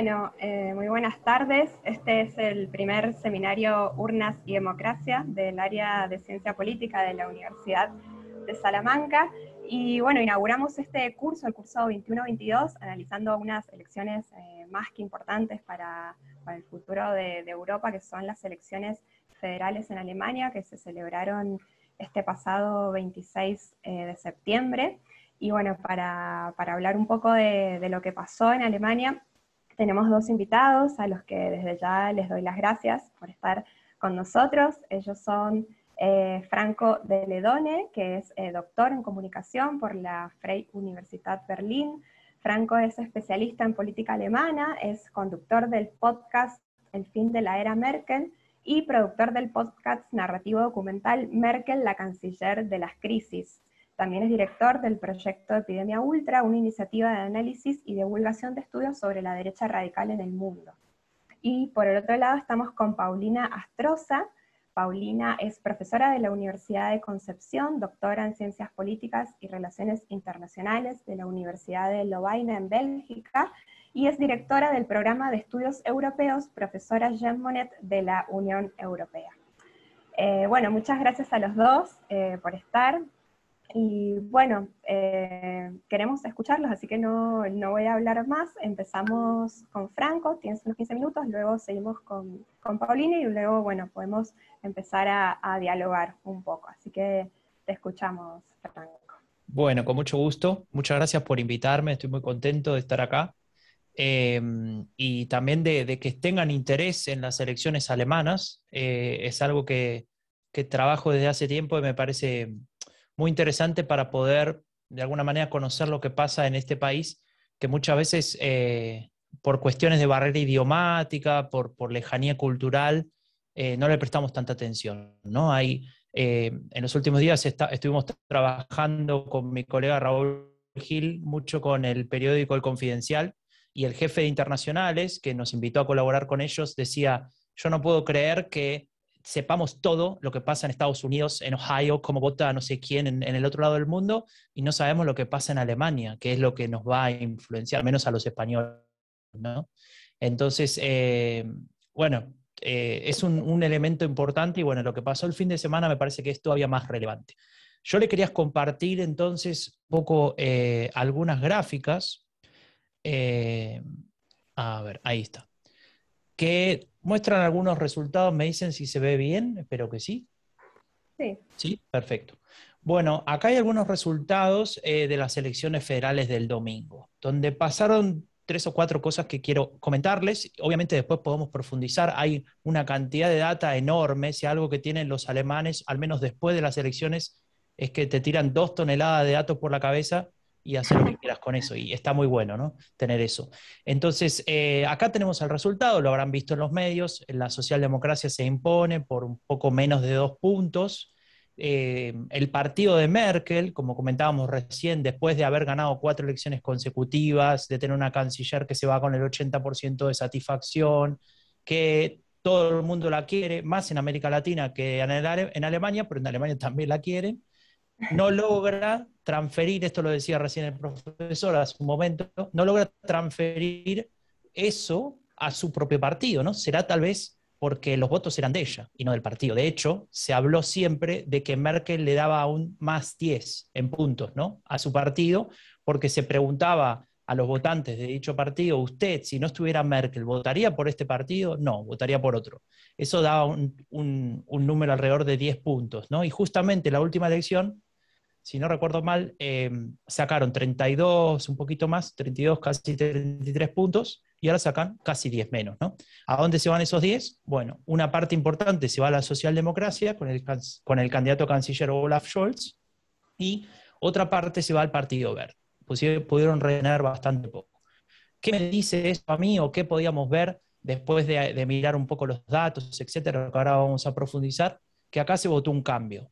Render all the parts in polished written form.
Bueno, muy buenas tardes. Este es el primer seminario Urnas y Democracia del área de Ciencia Política de la Universidad de Salamanca. Y bueno, inauguramos este curso, el curso 21-22, analizando unas elecciones más que importantes para el futuro de Europa, que son las elecciones federales en Alemania, que se celebraron este pasado 26 de septiembre. Y bueno, para hablar un poco de lo que pasó en Alemania, tenemos dos invitados a los que desde ya les doy las gracias por estar con nosotros. Ellos son Franco de Ledone, que es doctor en comunicación por la Freie Universität Berlin. Franco es especialista en política alemana, es conductor del podcast El fin de la era Merkel y productor del podcast narrativo documental Merkel, la canciller de las crisis. También es director del proyecto Epidemia Ultra, una iniciativa de análisis y divulgación de estudios sobre la derecha radical en el mundo. Y por el otro lado estamos con Paulina Astroza. Paulina es profesora de la Universidad de Concepción, doctora en Ciencias Políticas y Relaciones Internacionales de la Universidad de Lovaina en Bélgica, y es directora del programa de estudios europeos, profesora Jean Monnet de la Unión Europea. Bueno, muchas gracias a los dos por estar. Y bueno, queremos escucharlos, así que no voy a hablar más. Empezamos con Franco, tienes unos 15 minutos, luego seguimos con Paulina y luego, bueno, podemos empezar a dialogar un poco. Así que te escuchamos, Franco. Bueno, con mucho gusto. Muchas gracias por invitarme, estoy muy contento de estar acá. Y también de que tengan interés en las elecciones alemanas. Es algo que trabajo desde hace tiempo y me parece muy interesante para poder, de alguna manera, conocer lo que pasa en este país, que muchas veces, por cuestiones de barrera idiomática, por lejanía cultural, no le prestamos tanta atención, ¿no? En los últimos días estuvimos trabajando con mi colega Raúl Gil mucho con el periódico El Confidencial, y el jefe de internacionales, que nos invitó a colaborar con ellos, decía: yo no puedo creer que sepamos todo lo que pasa en Estados Unidos, en Ohio, cómo vota no sé quién en el otro lado del mundo, y no sabemos lo que pasa en Alemania, que es lo que nos va a influenciar, al menos a los españoles, ¿no? Entonces, bueno, es un elemento importante, y bueno, lo que pasó el fin de semana me parece que es todavía más relevante. Yo le quería compartir entonces un poco algunas gráficas. Eh, a ver, ahí está. Que muestran algunos resultados, me dicen si se ve bien, espero que sí. Sí. Sí, perfecto. Bueno, acá hay algunos resultados de las elecciones federales del domingo, donde pasaron 3 o 4 cosas que quiero comentarles. Obviamente después podemos profundizar. Hay una cantidad de data enorme. Si algo que tienen los alemanes, al menos después de las elecciones, es que te tiran 2 toneladas de datos por la cabeza y haces lo que quieras con eso. Y está muy bueno, ¿no? Tener eso. Entonces, acá tenemos el resultado, lo habrán visto en los medios. La socialdemocracia se impone por un poco menos de 2 puntos. El partido de Merkel, como comentábamos recién, después de haber ganado 4 elecciones consecutivas, de tener una canciller que se va con el 80% de satisfacción, que todo el mundo la quiere, más en América Latina que en Alemania, pero en Alemania también la quieren, no logra transferir, esto lo decía recién el profesor hace un momento, no logra transferir eso a su propio partido, ¿no? Será tal vez porque los votos eran de ella y no del partido. De hecho, se habló siempre de que Merkel le daba un +10 en puntos, ¿no?, a su partido, porque se preguntaba a los votantes de dicho partido: usted, si no estuviera Merkel, ¿votaría por este partido? No, votaría por otro. Eso daba un número alrededor de 10 puntos, ¿no? Y justamente la última elección, si no recuerdo mal, sacaron 32, un poquito más, 32, casi 33 puntos, y ahora sacan casi 10 menos, ¿no? ¿A dónde se van esos 10? Bueno, una parte importante se va a la socialdemocracia con el candidato canciller Olaf Scholz, y otra parte se va al Partido Verde. Pues pudieron rellenar bastante poco. ¿Qué me dice eso a mí, o qué podíamos ver después de mirar un poco los datos, etcétera, que ahora vamos a profundizar? Que acá se votó un cambio.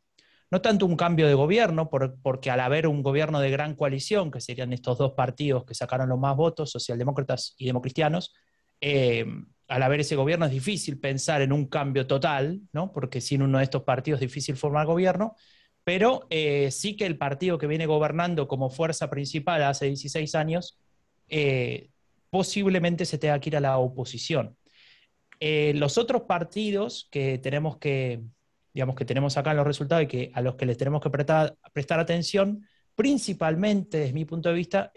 No tanto un cambio de gobierno, porque al haber un gobierno de gran coalición, que serían estos 2 partidos que sacaron los más votos, socialdemócratas y democristianos, al haber ese gobierno es difícil pensar en un cambio total, ¿no?, porque sin uno de estos partidos es difícil formar gobierno, pero sí que el partido que viene gobernando como fuerza principal hace 16 años posiblemente se tenga que ir a la oposición. Los otros partidos que tenemos digamos, que tenemos acá en los resultados y a los que les tenemos que prestar atención, principalmente, desde mi punto de vista,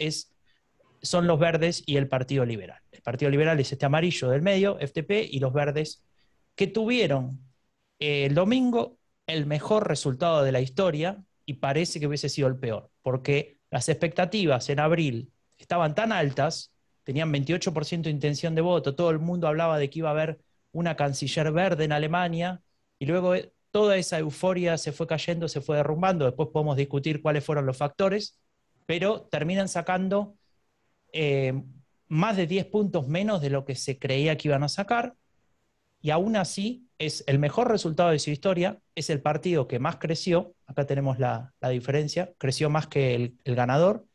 son los verdes y el Partido Liberal. El Partido Liberal es este amarillo del medio, FTP, y los verdes, que tuvieron el domingo el mejor resultado de la historia, y parece que hubiese sido el peor, porque las expectativas en abril estaban tan altas, tenían 28% de intención de voto, todo el mundo hablaba de que iba a haber una canciller verde en Alemania, y luego toda esa euforia se fue cayendo, se fue derrumbando. Después podemos discutir cuáles fueron los factores, pero terminan sacando más de 10 puntos menos de lo que se creía que iban a sacar, y aún así es el mejor resultado de su historia, es el partido que más creció, acá tenemos la diferencia, creció más que el ganador,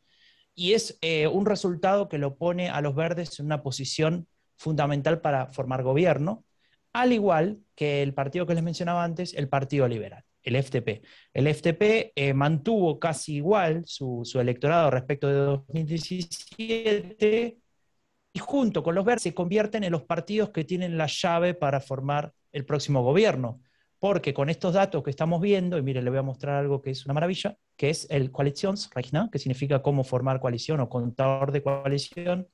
y es un resultado que lo pone a los verdes en una posición fundamental para formar gobierno, al igual que el partido que les mencionaba antes, el Partido Liberal, el FDP. El FDP mantuvo casi igual su electorado respecto de 2017, y junto con los verdes se convierten en los partidos que tienen la llave para formar el próximo gobierno. Porque con estos datos que estamos viendo, y mire, le voy a mostrar algo que es una maravilla, que es el Koalitionsrechner, que significa cómo formar coalición o contador de coalición.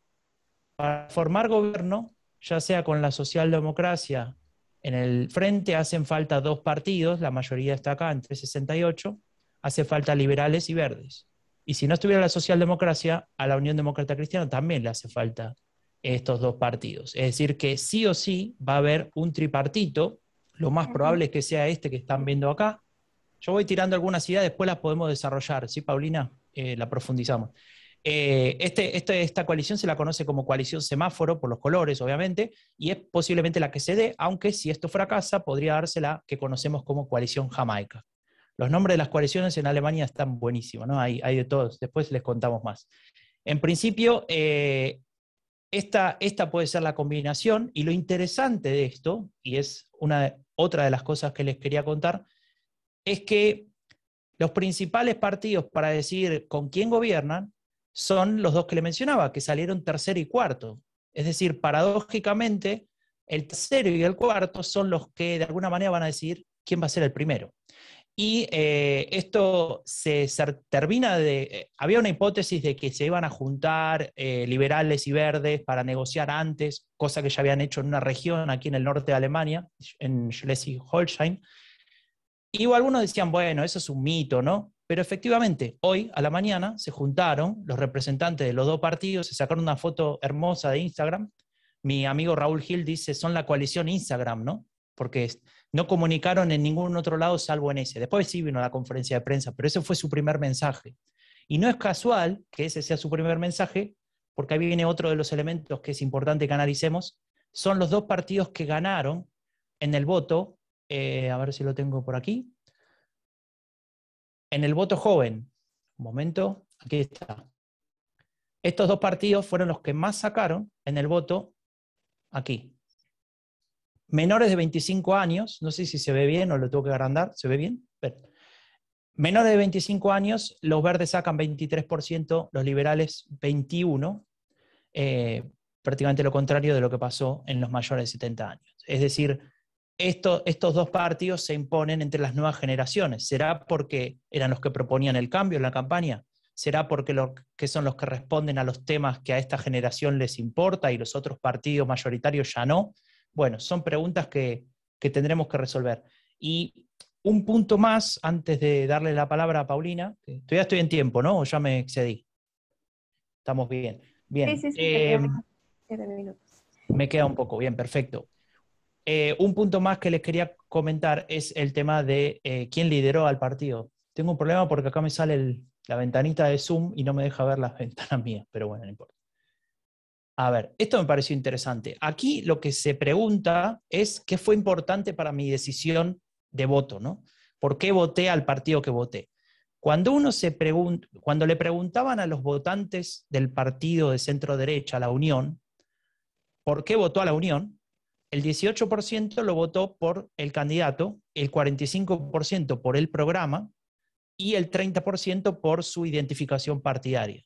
Para formar gobierno, ya sea con la socialdemocracia en el frente, hacen falta 2 partidos, la mayoría está acá, en 368, hace falta liberales y verdes. Y si no estuviera la socialdemocracia, a la Unión Demócrata Cristiana también le hace falta estos 2 partidos. Es decir, que sí o sí va a haber un tripartito, lo más probable es que sea este que están viendo acá. Yo voy tirando algunas ideas, después las podemos desarrollar, ¿sí, Paulina? La profundizamos. Esta coalición se la conoce como coalición semáforo, por los colores, obviamente, y es posiblemente la que se dé, aunque si esto fracasa, podría darse la que conocemos como coalición Jamaica. Los nombres de las coaliciones en Alemania están buenísimos, ¿no? Hay de todos, después les contamos más. En principio, esta puede ser la combinación, y lo interesante de esto, y es otra de las cosas que les quería contar, es que los principales partidos para decidir con quién gobiernan son los 2 que le mencionaba, que salieron tercero y cuarto. Es decir, paradójicamente, el tercero y el cuarto son los que de alguna manera van a decidir quién va a ser el primero. Y esto se termina de... había una hipótesis de que se iban a juntar liberales y verdes para negociar antes, cosa que ya habían hecho en una región aquí en el norte de Alemania, en Schleswig-Holstein. Y algunos decían, bueno, eso es un mito, ¿no? Pero efectivamente, hoy a la mañana se juntaron los representantes de los 2 partidos, se sacaron una foto hermosa de Instagram. Mi amigo Raúl Gil dice, son la coalición Instagram, ¿no? Porque no comunicaron en ningún otro lado salvo en ese. Después sí vino la conferencia de prensa, pero ese fue su primer mensaje. Y no es casual que ese sea su primer mensaje, porque ahí viene otro de los elementos que es importante que analicemos. Son los 2 partidos que ganaron en el voto, a ver si lo tengo por aquí, en el voto joven. Un momento, aquí está. Estos 2 partidos fueron los que más sacaron en el voto aquí. Menores de 25 años, no sé si se ve bien o lo tengo que agrandar, ¿se ve bien? Pero, menores de 25 años, los verdes sacan 23%, los liberales 21%, prácticamente lo contrario de lo que pasó en los mayores de 70 años. Es decir, estos 2 partidos se imponen entre las nuevas generaciones. ¿Será porque eran los que proponían el cambio en la campaña? ¿Será porque son los que responden a los temas que a esta generación les importa y los otros partidos mayoritarios ya no? Bueno, son preguntas que tendremos que resolver. Y un punto más, antes de darle la palabra a Paulina, que todavía estoy en tiempo, ¿no? ¿O ya me excedí? Estamos bien. Bien. Sí, te quedan 7 minutos. Me queda un poco, bien, perfecto. Un punto más que les quería comentar es el tema de quién lideró al partido. Tengo un problema porque acá me sale la ventanita de Zoom y no me deja ver las ventanas mías, pero bueno, no importa. A ver, esto me pareció interesante. Aquí lo que se pregunta es qué fue importante para mi decisión de voto, ¿no? ¿Por qué voté al partido que voté? Cuando le preguntaban a los votantes del partido de centro derecha, la Unión, ¿por qué votó a la Unión? El 18% lo votó por el candidato, el 45% por el programa y el 30% por su identificación partidaria.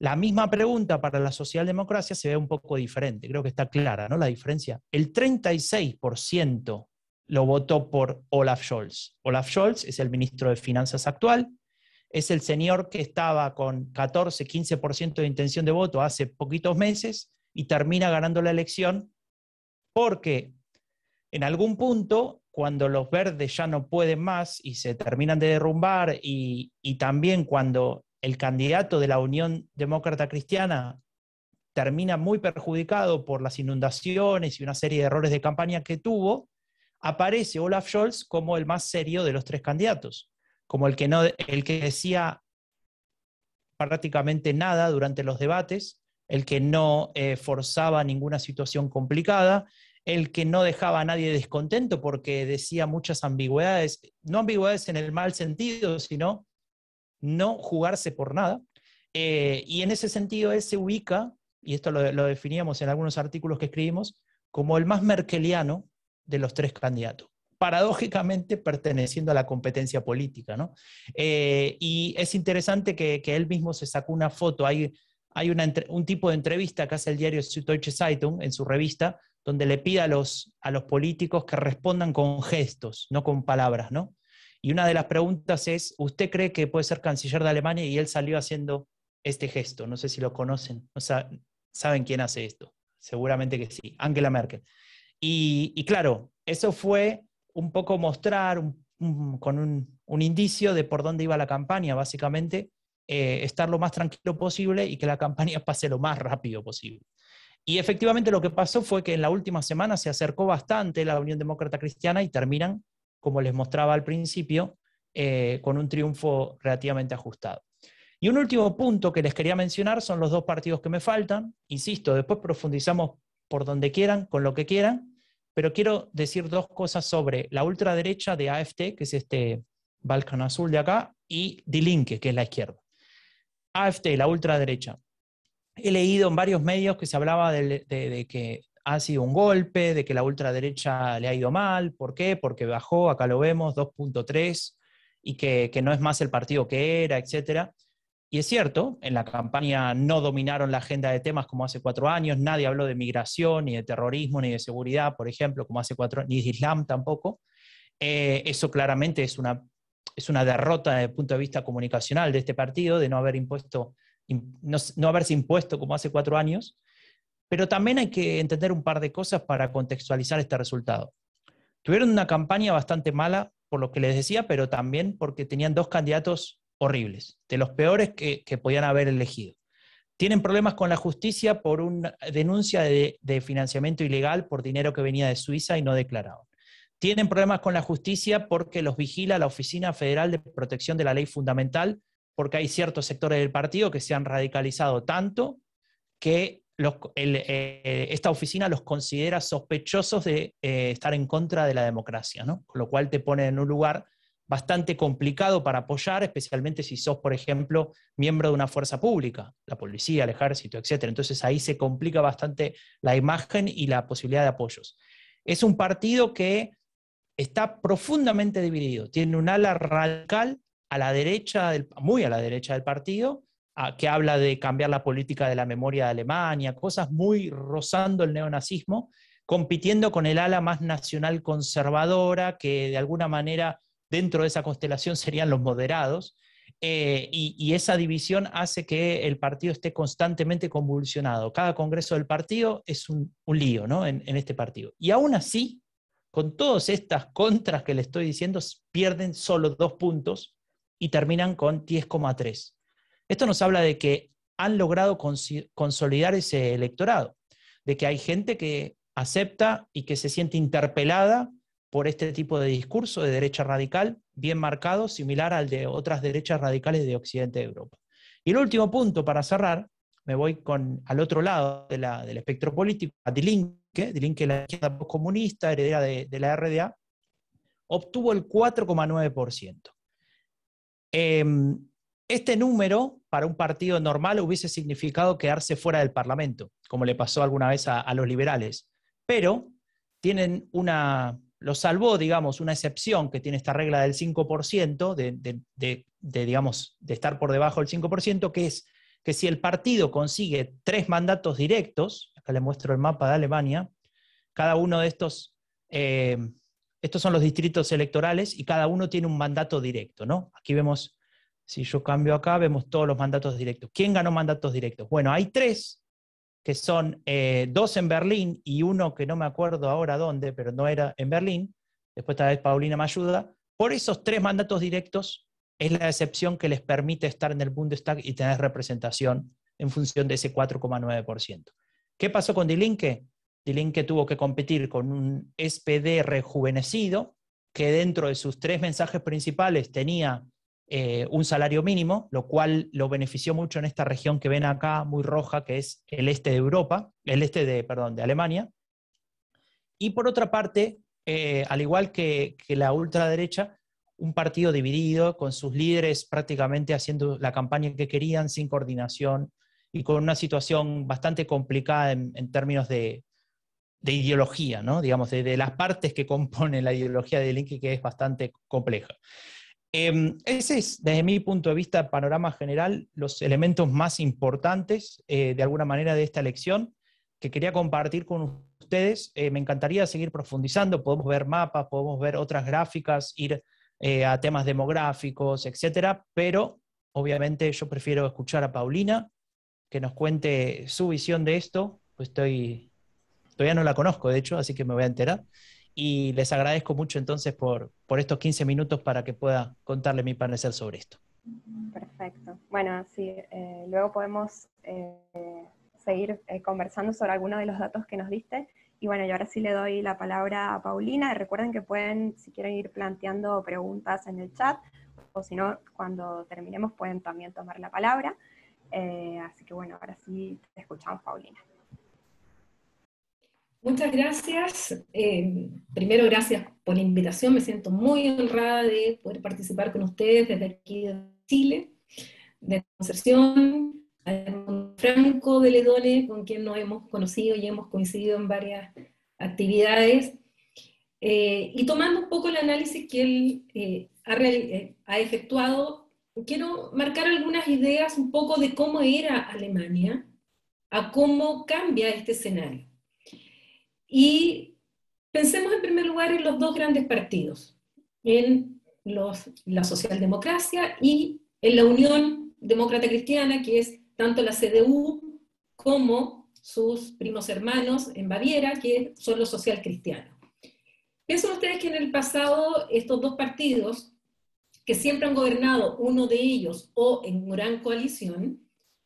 La misma pregunta para la socialdemocracia se ve un poco diferente, creo que está clara, ¿no? La diferencia. El 36% lo votó por Olaf Scholz. Olaf Scholz es el ministro de Finanzas actual, es el señor que estaba con 14, 15% de intención de voto hace poquitos meses y termina ganando la elección porque en algún punto, cuando los verdes ya no pueden más y se terminan de derrumbar, y también cuando el candidato de la Unión Demócrata Cristiana termina muy perjudicado por las inundaciones y una serie de errores de campaña que tuvo, aparece Olaf Scholz como el más serio de los tres candidatos, como el que decía prácticamente nada durante los debates, el que no forzaba ninguna situación complicada, el que no dejaba a nadie descontento porque decía muchas ambigüedades, no ambigüedades en el mal sentido, sino no jugarse por nada. Y en ese sentido él se ubica, y esto lo definíamos en algunos artículos que escribimos, como el más merkeliano de los tres candidatos, paradójicamente perteneciendo a la competencia política, ¿no? Y es interesante que él mismo se sacó una foto, hay un tipo de entrevista que hace el diario Süddeutsche Zeitung en su revista, donde le pide a los políticos que respondan con gestos, no con palabras, ¿no? Y una de las preguntas es, ¿usted cree que puede ser canciller de Alemania? Y él salió haciendo este gesto, no sé si lo conocen, saben quién hace esto, seguramente que sí, Angela Merkel. Y claro, eso fue un poco mostrar con un indicio de por dónde iba la campaña, básicamente, estar lo más tranquilo posible y que la campaña pase lo más rápido posible. Y efectivamente lo que pasó fue que en la última semana se acercó bastante la Unión Demócrata Cristiana y terminan, como les mostraba al principio, con un triunfo relativamente ajustado. Y un último punto que les quería mencionar son los dos partidos que me faltan. Insisto, después profundizamos por donde quieran, con lo que quieran, pero quiero decir dos cosas sobre la ultraderecha de AfD, que es este Balcán azul de acá, y Die Linke, que es la izquierda. AfD, la ultraderecha. He leído en varios medios que se hablaba de que ha sido un golpe, de que la ultraderecha le ha ido mal. ¿Por qué? Porque bajó, acá lo vemos, 2.3, y que no es más el partido que era, etc. Y es cierto, en la campaña no dominaron la agenda de temas como hace 4 años, nadie habló de migración, ni de terrorismo, ni de seguridad, por ejemplo, como hace 4 años, ni de Islam tampoco. Eso claramente es una derrota desde el punto de vista comunicacional de este partido, de no haberse impuesto como hace 4 años, pero también hay que entender un par de cosas para contextualizar este resultado. Tuvieron una campaña bastante mala, por lo que les decía, pero también porque tenían 2 candidatos horribles, de los peores que podían haber elegido. Tienen problemas con la justicia por una denuncia de financiamiento ilegal por dinero que venía de Suiza y no declarado. Tienen problemas con la justicia porque los vigila la Oficina Federal de Protección de la Ley Fundamental, porque hay ciertos sectores del partido que se han radicalizado tanto que esta oficina los considera sospechosos de estar en contra de la democracia, ¿no? Con lo cual te pone en un lugar bastante complicado para apoyar, especialmente si sos, por ejemplo, miembro de una fuerza pública, la policía, el ejército, etc. Entonces ahí se complica bastante la imagen y la posibilidad de apoyos. Es un partido que está profundamente dividido, tiene un ala radical a la derecha, muy a la derecha del partido, que habla de cambiar la política de la memoria de Alemania, cosas muy rozando el neonazismo, compitiendo con el ala más nacional conservadora, que de alguna manera dentro de esa constelación serían los moderados, y esa división hace que el partido esté constantemente convulsionado. Cada congreso del partido es un lío, ¿no? en este partido. Y aún así, con todas estas contras que le estoy diciendo, pierden solo 2 puntos y terminan con 10,3. Esto nos habla de que han logrado consolidar ese electorado, de que hay gente que acepta y que se siente interpelada por este tipo de discurso de derecha radical, bien marcado, similar al de otras derechas radicales de Occidente de Europa. Y el último punto, para cerrar, me voy al otro lado del espectro político, a Die Linke, la izquierda postcomunista, heredera de la RDA, obtuvo el 4,9%. Este número, para un partido normal, hubiese significado quedarse fuera del Parlamento, como le pasó alguna vez a los liberales. Pero tienen lo salvó, digamos, una excepción que tiene esta regla del 5%, digamos, de estar por debajo del 5%, que es que si el partido consigue 3 mandatos directos, acá le muestro el mapa de Alemania, cada uno de estos, estos son los distritos electorales y cada uno tiene un mandato directo, ¿no? Aquí vemos, si yo cambio acá, vemos todos los mandatos directos. ¿Quién ganó mandatos directos? Bueno, hay 3, que son 2 en Berlín y uno que no me acuerdo ahora dónde, pero no era en Berlín, después tal vez Paulina me ayuda. Por esos 3 mandatos directos es la excepción que les permite estar en el Bundestag y tener representación en función de ese 4,9%. ¿Qué pasó con Die Linke? Die Linke tuvo que competir con un SPD rejuvenecido, que dentro de sus 3 mensajes principales tenía un salario mínimo, lo cual lo benefició mucho en esta región que ven acá, muy roja, que es el este de Europa, de Alemania. Y por otra parte, al igual que la ultraderecha, un partido dividido, con sus líderes prácticamente haciendo la campaña que querían, sin coordinación, y con una situación bastante complicada en términos de ideología, ¿no? Digamos, de las partes que componen la ideología de Linke, que es bastante compleja. Ese es, desde mi punto de vista, panorama general, los elementos más importantes, de alguna manera, de esta elección, que quería compartir con ustedes. Me encantaría seguir profundizando, podemos ver mapas, podemos ver otras gráficas, ir a temas demográficos, etcétera, pero obviamente yo prefiero escuchar a Paulina, que nos cuente su visión de esto, pues todavía no la conozco, de hecho, así que me voy a enterar. Y les agradezco mucho entonces por estos 15 minutos para que pueda contarle mi parecer sobre esto. Perfecto. Bueno, sí, luego podemos seguir conversando sobre algunos de los datos que nos diste. Y bueno, y ahora sí le doy la palabra a Paulina. Recuerden que pueden, si quieren, ir planteando preguntas en el chat, o si no, cuando terminemos pueden también tomar la palabra. Así que bueno, ahora sí te escuchamos, Paulina. Muchas gracias. Primero, gracias por la invitación. Me siento muy honrada de poder participar con ustedes desde aquí de Chile, de Concepción, a Franco de Ledone, con quien nos hemos conocido y hemos coincidido en varias actividades. Y tomando un poco el análisis que él ha efectuado, quiero marcar algunas ideas un poco de cómo era Alemania, a cómo cambia este escenario. Y pensemos en primer lugar en los 2 grandes partidos, en la socialdemocracia y en la Unión Demócrata Cristiana, que es tanto la CDU como sus primos hermanos en Baviera, que son los socialcristianos. Piensen ustedes que en el pasado estos 2 partidos, que siempre han gobernado uno de ellos o en gran coalición,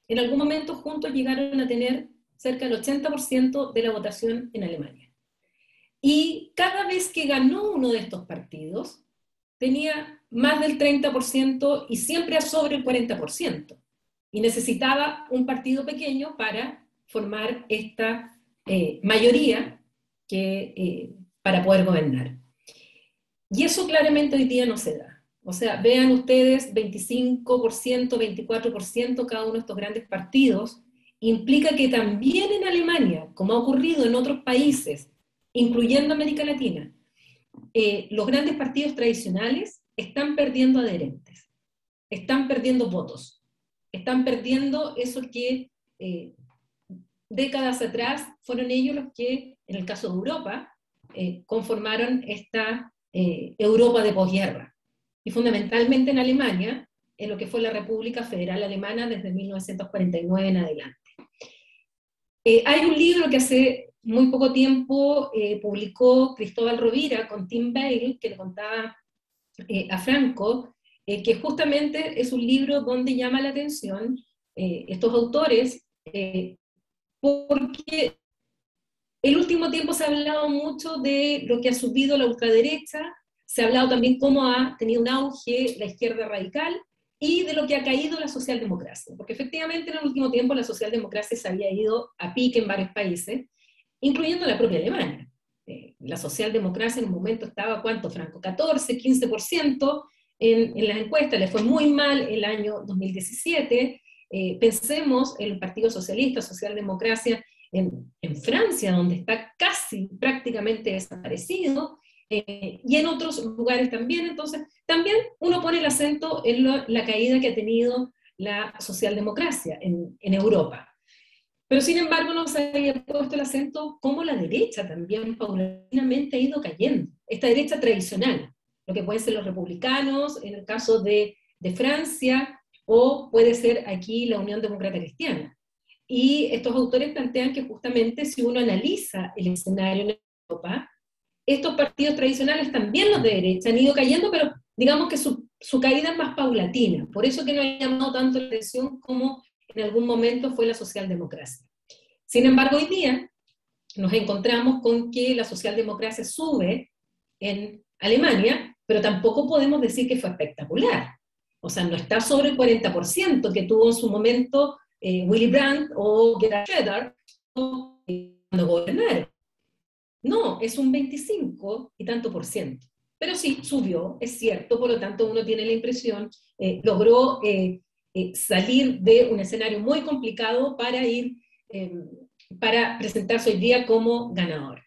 en algún momento juntos llegaron a tener cerca del 80% de la votación en Alemania. Y cada vez que ganó uno de estos partidos, tenía más del 30% y siempre a sobre el 40%. Y necesitaba un partido pequeño para formar esta mayoría para poder gobernar. Y eso claramente hoy día no se da. O sea, vean ustedes, 25%, 24% cada uno de estos grandes partidos, implica que también en Alemania, como ha ocurrido en otros países, incluyendo América Latina, los grandes partidos tradicionales están perdiendo adherentes, están perdiendo votos, están perdiendo eso que décadas atrás fueron ellos los que, en el caso de Europa, conformaron esta Europa de posguerra. Y fundamentalmente en Alemania, en lo que fue la República Federal Alemana desde 1949 en adelante. Hay un libro que hace muy poco tiempo publicó Cristóbal Rovira con Tim Bale, que le contaba a Franco, que justamente es un libro donde llama la atención estos autores, porque el último tiempo se ha hablado mucho de lo que ha subido la ultraderecha, se ha hablado también cómo ha tenido un auge la izquierda radical, y de lo que ha caído la socialdemocracia, porque efectivamente en el último tiempo la socialdemocracia se había ido a pique en varios países, incluyendo la propia Alemania. La socialdemocracia en un momento estaba, ¿cuánto, Franco? 14, 15% en las encuestas, le fue muy mal el año 2017. Pensemos en el Partido Socialista, socialdemocracia en Francia, donde está casi prácticamente desaparecido, y en otros lugares también. Entonces, también uno pone el acento en la caída que ha tenido la socialdemocracia en Europa. Pero sin embargo no se había puesto el acento cómo la derecha también paulatinamente ha ido cayendo. Esta derecha tradicional, lo que pueden ser los republicanos, en el caso de Francia, o puede ser aquí la Unión Demócrata Cristiana. Y estos autores plantean que justamente si uno analiza el escenario en Europa, estos partidos tradicionales, también los de derecha, han ido cayendo, pero digamos que su caída es más paulatina. Por eso que no ha llamado tanto la atención como en algún momento fue la socialdemocracia. Sin embargo, hoy día nos encontramos con que la socialdemocracia sube en Alemania, pero tampoco podemos decir que fue espectacular. O sea, no está sobre el 40% que tuvo en su momento Willy Brandt o Gerhard Schröder cuando gobernaron. No, es un 25 y tanto por ciento. Pero sí, subió, es cierto, por lo tanto uno tiene la impresión, logró salir de un escenario muy complicado para presentarse hoy día como ganador.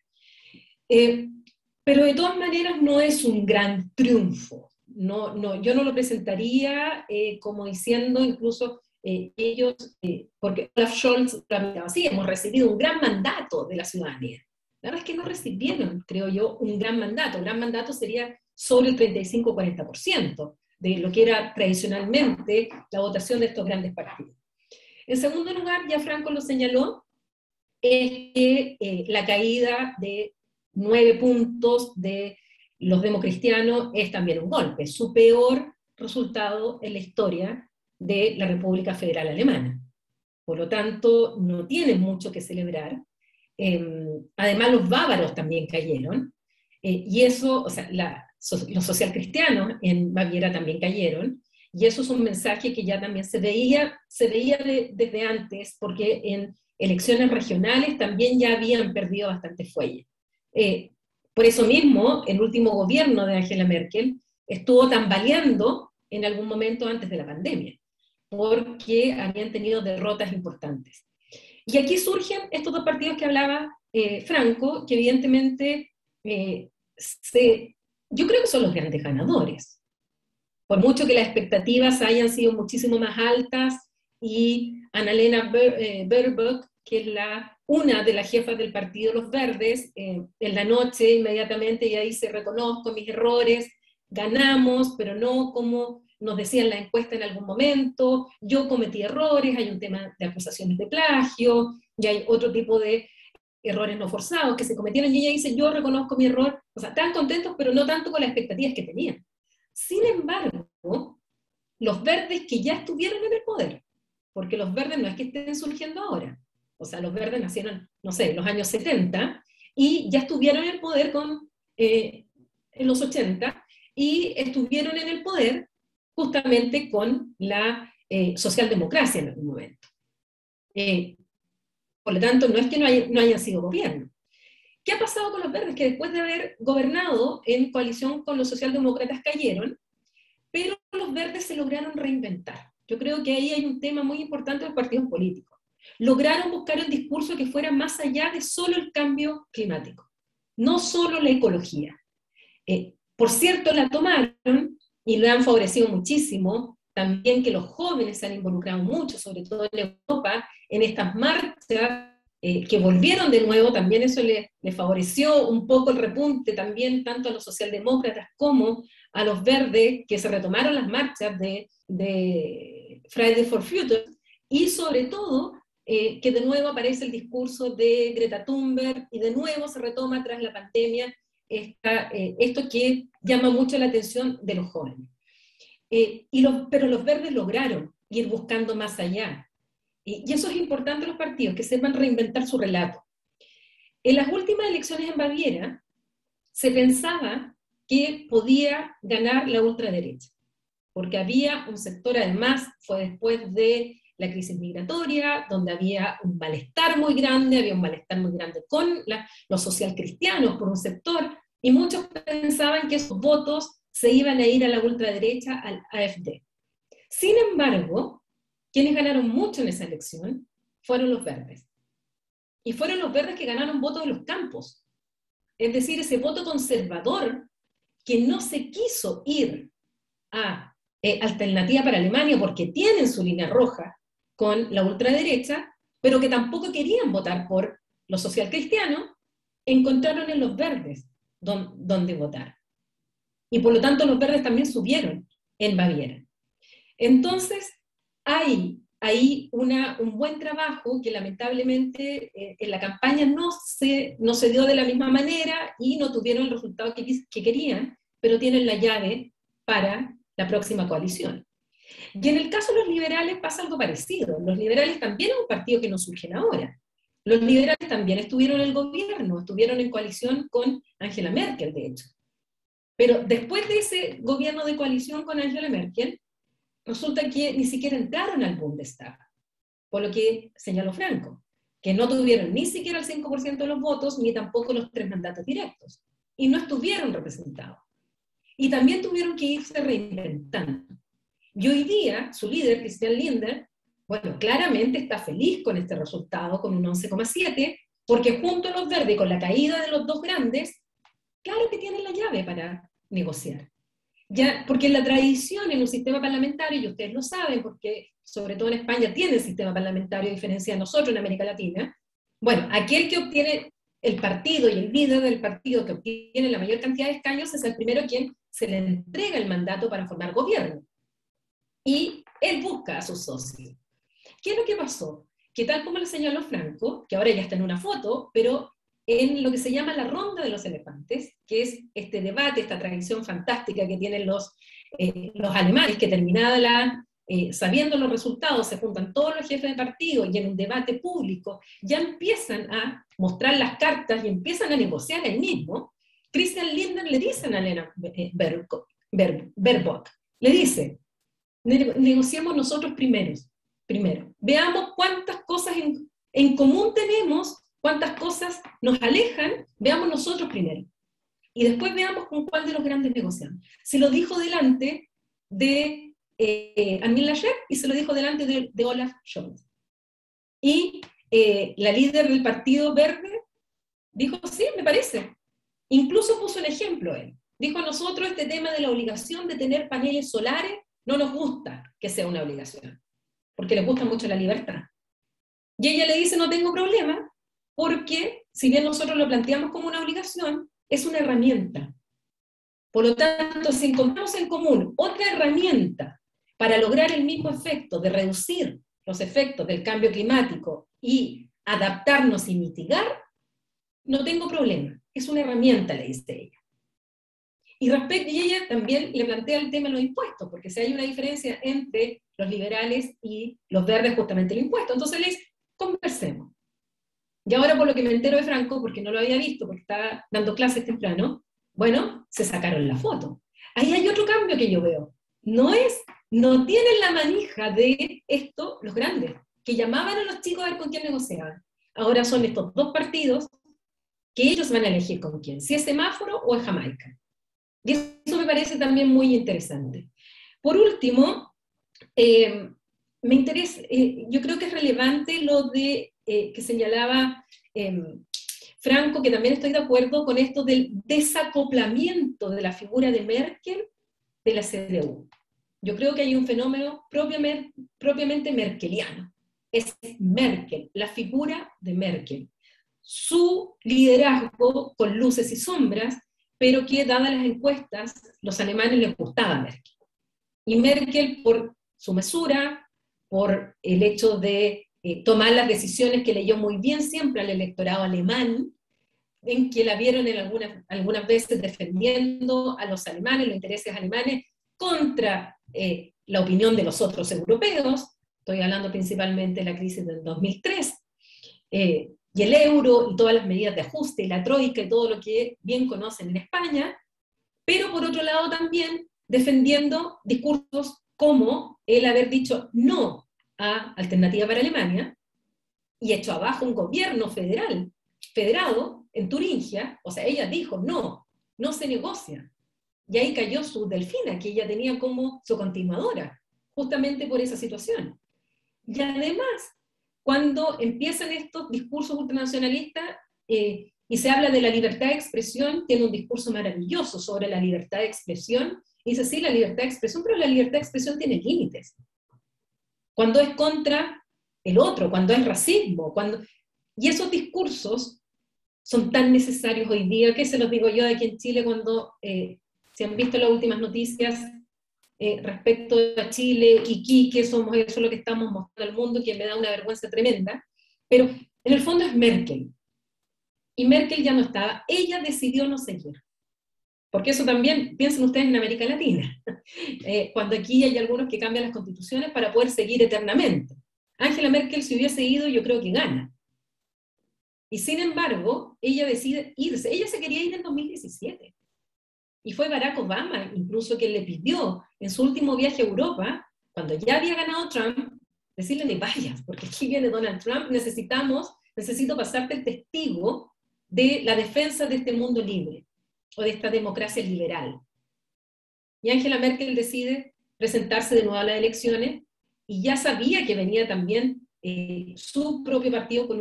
Pero de todas maneras no es un gran triunfo. Yo no lo presentaría como diciendo incluso ellos, porque Olaf Scholz lo ha así, hemos recibido un gran mandato de la ciudadanía. La verdad es que no recibieron, creo yo, un gran mandato. Un gran mandato sería sobre el 35-40% de lo que era tradicionalmente la votación de estos grandes partidos. En segundo lugar, ya Franco lo señaló, es que la caída de 9 puntos de los democristianos es también un golpe, su peor resultado en la historia de la República Federal Alemana. Por lo tanto, no tienen mucho que celebrar. Además, los bávaros también cayeron, y eso, o sea, los socialcristianos en Baviera también cayeron, y eso es un mensaje que ya también se veía desde antes, porque en elecciones regionales también ya habían perdido bastante fuelle. Por eso mismo, el último gobierno de Angela Merkel estuvo tambaleando en algún momento antes de la pandemia, porque habían tenido derrotas importantes. Y aquí surgen estos dos partidos que hablaba Franco, que evidentemente yo creo que son los grandes ganadores. Por mucho que las expectativas hayan sido muchísimo más altas, y Annalena Baerbock, que es una de las jefas del partido Los Verdes, en la noche inmediatamente ella dice: reconozco mis errores, ganamos, pero no como nos decían la encuesta en algún momento, yo cometí errores, hay un tema de acusaciones de plagio, y hay otro tipo de errores no forzados que se cometieron, y ella dice: yo reconozco mi error. O sea, están contentos, pero no tanto con las expectativas que tenían. Sin embargo, los verdes que ya estuvieron en el poder, porque los verdes no es que estén surgiendo ahora, o sea, los verdes nacieron, no sé, en los años 70, y ya estuvieron en el poder en los 80, y estuvieron en el poder justamente con la socialdemocracia en algún momento. Por lo tanto, no es que no hayan sido gobierno. ¿Qué ha pasado con los verdes? Que después de haber gobernado en coalición con los socialdemócratas cayeron, pero los verdes se lograron reinventar. Yo creo que ahí hay un tema muy importante de los partidos políticos. Lograron buscar un discurso que fuera más allá de solo el cambio climático, no solo la ecología. Por cierto, la tomaron y lo han favorecido muchísimo, también que los jóvenes se han involucrado mucho, sobre todo en Europa, en estas marchas que volvieron de nuevo. También eso le favoreció un poco el repunte también tanto a los socialdemócratas como a los verdes, que se retomaron las marchas de Friday for Future, y sobre todo que de nuevo aparece el discurso de Greta Thunberg, y de nuevo se retoma tras la pandemia esto que llama mucho la atención de los jóvenes. Pero los verdes lograron ir buscando más allá. Y eso es importante en los partidos, que sepan reinventar su relato. En las últimas elecciones en Baviera se pensaba que podía ganar la ultraderecha, porque había un sector, además, fue después de la crisis migratoria, donde había un malestar muy grande con los socialcristianos por un sector, y muchos pensaban que esos votos se iban a ir a la ultraderecha, al AfD. Sin embargo, quienes ganaron mucho en esa elección fueron los verdes. Y fueron los verdes que ganaron votos en los campos. Es decir, ese voto conservador que no se quiso ir a alternativa para Alemania porque tienen su línea roja con la ultraderecha, pero que tampoco querían votar por los socialcristianos, encontraron en los verdes donde votar. Y por lo tanto los verdes también subieron en Baviera. Entonces, hay ahí un buen trabajo que lamentablemente en la campaña no se dio de la misma manera y no tuvieron el resultado que querían, pero tienen la llave para la próxima coalición. Y en el caso de los liberales pasa algo parecido. Los liberales también es un partido que no surgen ahora. Los liberales también estuvieron en el gobierno, estuvieron en coalición con Angela Merkel, de hecho. Pero después de ese gobierno de coalición con Angela Merkel, resulta que ni siquiera entraron al Bundestag, por lo que señaló Franco, que no tuvieron ni siquiera el 5% de los votos, ni tampoco los 3 mandatos directos, y no estuvieron representados. Y también tuvieron que irse reinventando. Y hoy día, su líder, Christian Lindner, bueno, claramente está feliz con este resultado, con un 11,7, porque junto a los verdes, con la caída de los dos grandes, claro que tienen la llave para negociar. Ya, porque la tradición en un sistema parlamentario, y ustedes lo saben, porque sobre todo en España tiene sistema parlamentario a diferencia de nosotros en América Latina, bueno, aquel que obtiene el partido y el líder del partido que obtiene la mayor cantidad de escaños es el primero quien se le entrega el mandato para formar gobierno. Y él busca a sus socios. ¿Qué es lo que pasó? Que tal como le señaló Franco, que ahora ya está en una foto, pero en lo que se llama la ronda de los elefantes, que es este debate, esta tradición fantástica que tienen los alemanes, que terminada sabiendo los resultados, se juntan todos los jefes de partido y en un debate público ya empiezan a mostrar las cartas y empiezan a negociar ahí mismo. Christian Lindner le dice a Annalena Baerbock, le dice, negociemos nosotros primero, veamos cuántas cosas en común tenemos, cuántas cosas nos alejan, veamos nosotros primero. Y después veamos con cuál de los grandes negociamos. Se lo dijo delante de Armin Laschet y se lo dijo delante de Olaf Scholz. Y la líder del Partido Verde dijo, sí, me parece. Incluso puso un ejemplo él. Dijo, a nosotros este tema de la obligación de tener paneles solares no nos gusta que sea una obligación, porque les gusta mucho la libertad. Y ella le dice, no tengo problema, porque si bien nosotros lo planteamos como una obligación, es una herramienta. Por lo tanto, si encontramos en común otra herramienta para lograr el mismo efecto de reducir los efectos del cambio climático y adaptarnos y mitigar, no tengo problema. Es una herramienta, le dice ella. Y ella también le plantea el tema de los impuestos, porque si hay una diferencia entre los liberales y los verdes, justamente el impuesto. Entonces le dice, conversemos. Y ahora por lo que me entero de Franco, porque no lo había visto, porque estaba dando clases temprano, bueno, se sacaron la foto. Ahí hay otro cambio que yo veo. No tienen la manija de esto los grandes, que llamaban a los chicos a ver con quién negociaban. Ahora son estos dos partidos que ellos van a elegir con quién, si es semáforo o es Jamaica. Y eso me parece también muy interesante. Por último, me interesa, yo creo que es relevante lo de que señalaba Franco, que también estoy de acuerdo con esto del desacoplamiento de la figura de Merkel de la CDU. Yo creo que hay un fenómeno propiamente merkeliano. Es Merkel, la figura de Merkel. Su liderazgo con luces y sombras, pero que dadas las encuestas, los alemanes les gustaba a Merkel. Y Merkel, por su mesura, por el hecho de tomar las decisiones que leyó muy bien siempre al electorado alemán, en que la vieron algunas veces defendiendo a los alemanes, los intereses alemanes, contra la opinión de los otros europeos. Estoy hablando principalmente de la crisis del 2003, y el euro y todas las medidas de ajuste y la troika y todo lo que bien conocen en España, pero por otro lado también defendiendo discursos como el haber dicho no a Alternativa para Alemania y hecho abajo un gobierno federado en Turingia. O sea, ella dijo no se negocia. Y ahí cayó su Delfina, que ella tenía como su continuadora, justamente por esa situación. Y además, cuando empiezan estos discursos ultranacionalistas y se habla de la libertad de expresión, tiene un discurso maravilloso sobre la libertad de expresión y dice, sí, la libertad de expresión, pero la libertad de expresión tiene límites. Cuando es contra el otro, cuando es racismo, y esos discursos son tan necesarios hoy día, que se los digo yo aquí en Chile cuando se han visto las últimas noticias respecto a Chile, Iquique, somos eso lo que estamos mostrando al mundo, que me da una vergüenza tremenda, pero en el fondo es Merkel, y Merkel ya no estaba, ella decidió no seguir, porque eso también, piensen ustedes en América Latina, cuando aquí hay algunos que cambian las constituciones para poder seguir eternamente. Angela Merkel, si hubiese ido, yo creo que gana. Y sin embargo, ella decide irse. Ella se quería ir en 2017. Y fue Barack Obama, incluso, quien le pidió en su último viaje a Europa, cuando ya había ganado Trump, decirle, ni vayas, porque aquí viene Donald Trump, necesito pasarte el testigo de la defensa de este mundo libre, o de esta democracia liberal. Y Angela Merkel decide presentarse de nuevo a las elecciones, y ya sabía que venía también su propio partido con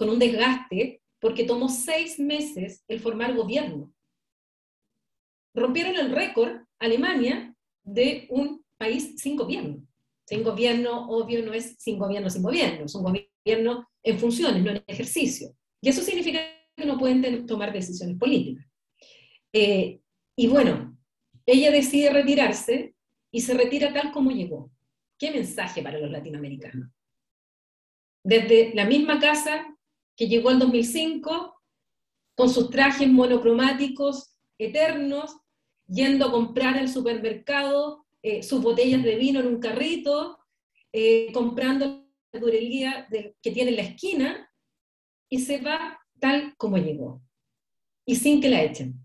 un desgaste, porque tomó 6 meses el formar gobierno. Rompieron el récord, Alemania, de un país sin gobierno. Sin gobierno, obvio, no es sin gobierno, es un gobierno en funciones, no en ejercicio. Y eso significa que no pueden tomar decisiones políticas. Y bueno, ella decide retirarse, y se retira tal como llegó. ¿Qué mensaje para los latinoamericanos? Desde la misma casa que llegó en 2005, con sus trajes monocromáticos eternos, yendo a comprar al supermercado sus botellas de vino en un carrito, comprando la verdulería que tiene en la esquina, y se va tal como llegó, y sin que la echen.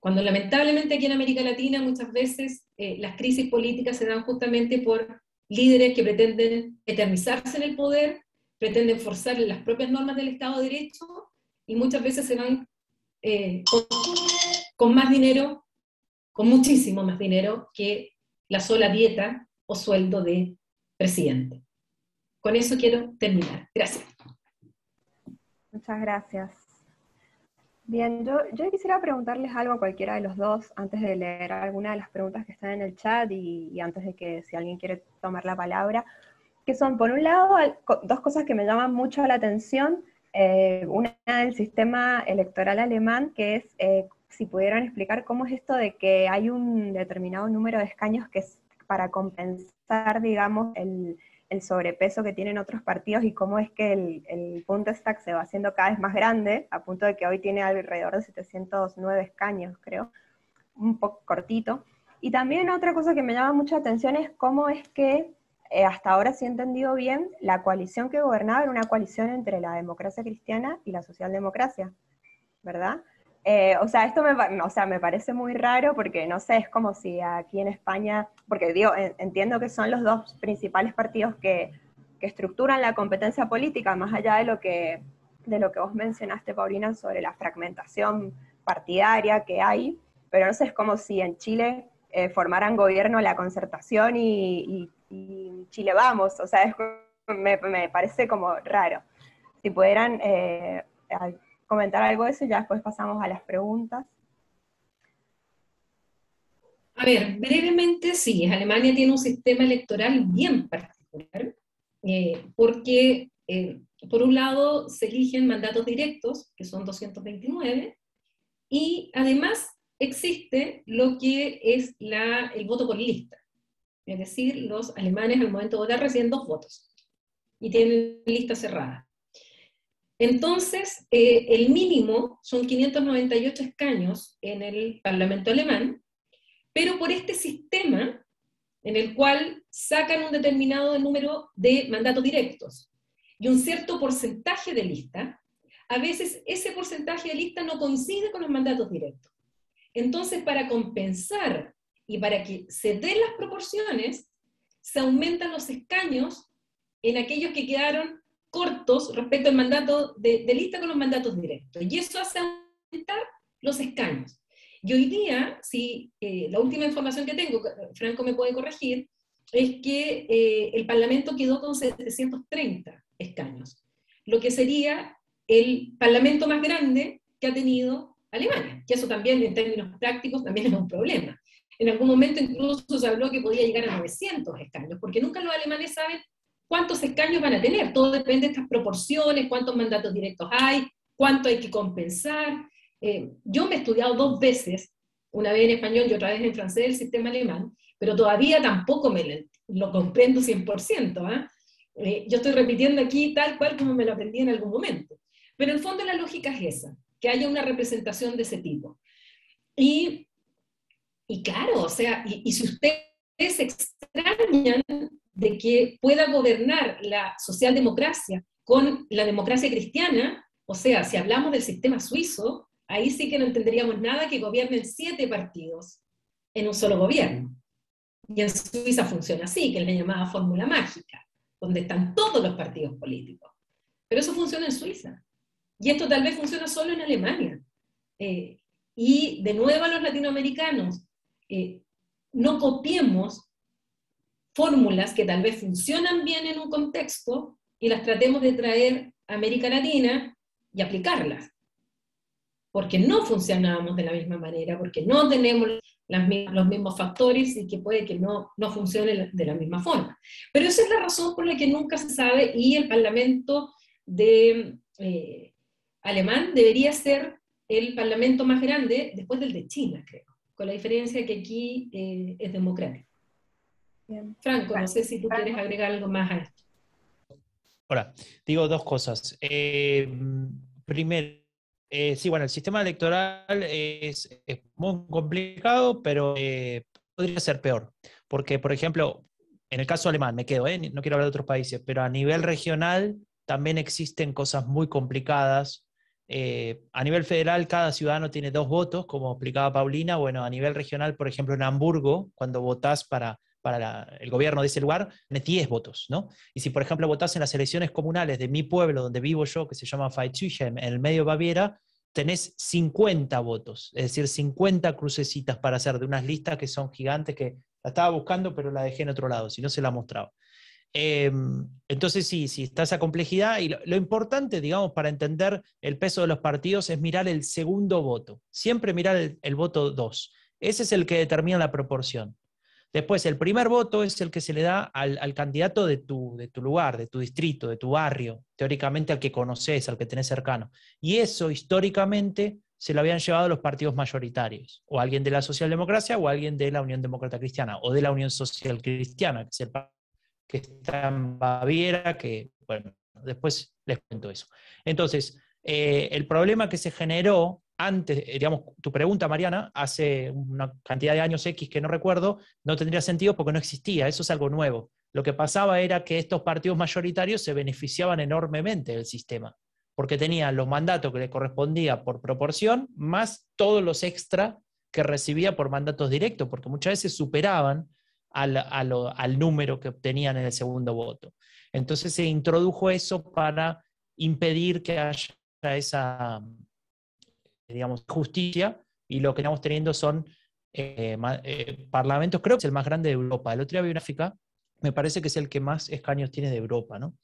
Cuando lamentablemente aquí en América Latina muchas veces las crisis políticas se dan justamente por líderes que pretenden eternizarse en el poder, pretenden forzar las propias normas del Estado de Derecho, y muchas veces se van con más dinero, con muchísimo más dinero que la sola dieta o sueldo de presidente. Con eso quiero terminar. Gracias. Muchas gracias. Bien, yo quisiera preguntarles algo a cualquiera de los dos antes de leer alguna de las preguntas que están en el chat y antes de que si alguien quiere tomar la palabra, que son, por un lado, dos cosas que me llaman mucho la atención. Una del sistema electoral alemán, que es si pudieran explicar cómo es esto de que hay un determinado número de escaños que es para compensar, digamos, el sobrepeso que tienen otros partidos, y cómo es que el Bundestag se va haciendo cada vez más grande, a punto de que hoy tiene alrededor de 709 escaños, creo, un poco cortito. Y también otra cosa que me llama mucha atención es cómo es que, hasta ahora, si he entendido bien, la coalición que gobernaba era una coalición entre la democracia cristiana y la socialdemocracia, ¿verdad? O sea, esto me parece muy raro, porque no sé, es como si aquí en España, porque digo, entiendo que son los dos principales partidos que estructuran la competencia política, más allá de lo que vos mencionaste, Paulina, sobre la fragmentación partidaria que hay, pero no sé, es como si en Chile formaran gobierno la Concertación y Chile Vamos, o sea, me parece como raro. Si pudieran comentar algo de eso, y ya después pasamos a las preguntas. A ver, brevemente, sí, Alemania tiene un sistema electoral bien particular, porque por un lado se eligen mandatos directos, que son 229, y además existe lo que es el voto por lista. Es decir, los alemanes al momento de votar reciben 2 votos, y tienen lista cerrada. Entonces, el mínimo son 598 escaños en el Parlamento alemán, pero por este sistema en el cual sacan un determinado número de mandatos directos y un cierto porcentaje de lista, a veces ese porcentaje de lista no coincide con los mandatos directos. Entonces, para compensar y para que se den las proporciones, se aumentan los escaños en aquellos que quedaron cortos respecto al mandato de lista con los mandatos directos. Y eso hace aumentar los escaños. Y hoy día, la última información que tengo, Franco me puede corregir, es que el Parlamento quedó con 730 escaños, lo que sería el Parlamento más grande que ha tenido Alemania, que eso también en términos prácticos también es un problema. en algún momento incluso se habló que podía llegar a 900 escaños, porque nunca los alemanes saben cuántos escaños van a tener, todo depende de estas proporciones, cuántos mandatos directos hay, cuánto hay que compensar. Yo me he estudiado 2 veces, una vez en español y otra vez en francés, el sistema alemán, pero todavía tampoco lo comprendo 100%. Yo estoy repitiendo aquí tal cual como me lo aprendí en algún momento. Pero en el fondo la lógica es esa, que haya una representación de ese tipo. Y claro, o sea, y si ustedes se extrañan de que pueda gobernar la socialdemocracia con la democracia cristiana, o sea, si hablamos del sistema suizo, ahí sí que no entenderíamos nada que gobiernen 7 partidos en un solo gobierno. Y en Suiza funciona así, que es la llamada fórmula mágica, donde están todos los partidos políticos. Pero eso funciona en Suiza. Y esto tal vez funciona solo en Alemania. Y de nuevo a los latinoamericanos, no copiemos fórmulas que tal vez funcionan bien en un contexto y las tratemos de traer a América Latina y aplicarlas. Porque no funcionamos de la misma manera, porque no tenemos los mismos factores y que puede que no funcione de la misma forma. Pero esa es la razón por la que nunca se sabe, y el Parlamento alemán debería ser el parlamento más grande después del de China, creo, con la diferencia que aquí es democrático. Bien. Franco, no sé si tú quieres agregar algo más a esto. Ahora, digo 2 cosas. Primero, sí, bueno, el sistema electoral es muy complicado, pero podría ser peor. Porque, por ejemplo, en el caso alemán, me quedo, no quiero hablar de otros países, pero a nivel regional también existen cosas muy complicadas. A nivel federal, cada ciudadano tiene 2 votos, como explicaba Paulina. Bueno, a nivel regional, por ejemplo, en Hamburgo, cuando votás para el gobierno de ese lugar, tenés 10 votos, ¿no? Y si, por ejemplo, votás en las elecciones comunales de mi pueblo, donde vivo yo, que se llama Pfalzheim, en el medio de Baviera, tenés 50 votos, es decir, 50 crucecitas para hacer de unas listas que son gigantes, que la estaba buscando, pero la dejé en otro lado, si no se la mostraba. Entonces sí, está esa complejidad, y lo importante, digamos, para entender el peso de los partidos es mirar el segundo voto, siempre mirar el voto 2, ese es el que determina la proporción. Después, el primer voto es el que se le da al candidato de tu lugar, de tu distrito, de tu barrio, teóricamente al que conoces, al que tenés cercano. Y eso, históricamente, se lo habían llevado los partidos mayoritarios, o alguien de la socialdemocracia, o alguien de la Unión Demócrata Cristiana, o de la Unión Social Cristiana, que es el que está en Baviera, que, bueno, después les cuento eso. Entonces, el problema que se generó antes, digamos, tu pregunta, Mariana, hace una cantidad de años X que no recuerdo, no tendría sentido porque no existía, eso es algo nuevo. Lo que pasaba era que estos partidos mayoritarios se beneficiaban enormemente del sistema, porque tenían los mandatos que le correspondía por proporción, más todos los extra que recibía por mandatos directos, porque muchas veces superaban al número que obtenían en el segundo voto. Entonces se introdujo eso para impedir que haya esa, digamos, justicia, y lo que estamos teniendo son parlamentos, creo que es el más grande de Europa. El otro día vi una gráfica, me parece que es el que más escaños tiene de Europa, ¿no?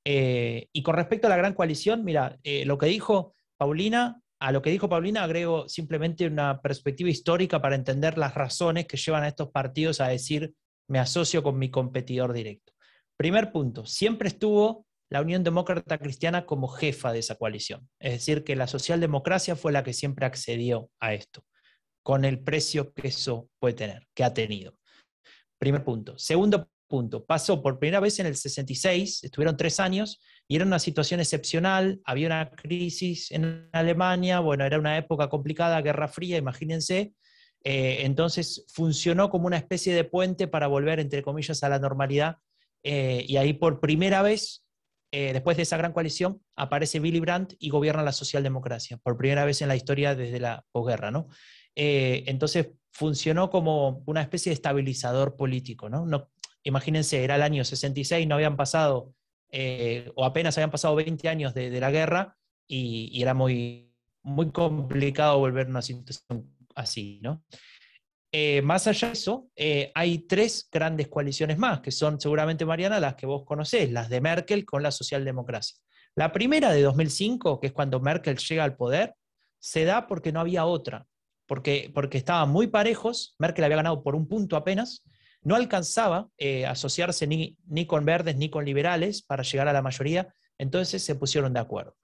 Y con respecto a la gran coalición, mira, lo que dijo Paulina, a lo que dijo Paulina agrego simplemente una perspectiva histórica para entender las razones que llevan a estos partidos a decir me asocio con mi competidor directo. Primer punto, siempre estuvo la Unión Demócrata Cristiana como jefa de esa coalición, es decir, que la socialdemocracia fue la que siempre accedió a esto, con el precio que eso puede tener, que ha tenido. Primer punto. Segundo punto, pasó por primera vez en el 66, estuvieron 3 años, y era una situación excepcional, había una crisis en Alemania, bueno, era una época complicada, Guerra Fría, imagínense, entonces funcionó como una especie de puente para volver, entre comillas, a la normalidad, y ahí por primera vez, después de esa gran coalición, aparece Willy Brandt y gobierna la socialdemocracia, por primera vez en la historia desde la posguerra, ¿no? Entonces funcionó como una especie de estabilizador político, ¿no? Imagínense, era el año 66, no habían pasado, o apenas habían pasado 20 años de la guerra, y era muy, muy complicado volver a una situación así, ¿no? Más allá de eso, hay 3 grandes coaliciones más, que son seguramente, Mariana, las que vos conocés, las de Merkel con la socialdemocracia. La primera de 2005, que es cuando Merkel llega al poder, se da porque no había otra. porque estaban muy parejos, Merkel había ganado por un punto apenas, no alcanzaba a asociarse ni con verdes ni con liberales para llegar a la mayoría, entonces se pusieron de acuerdo.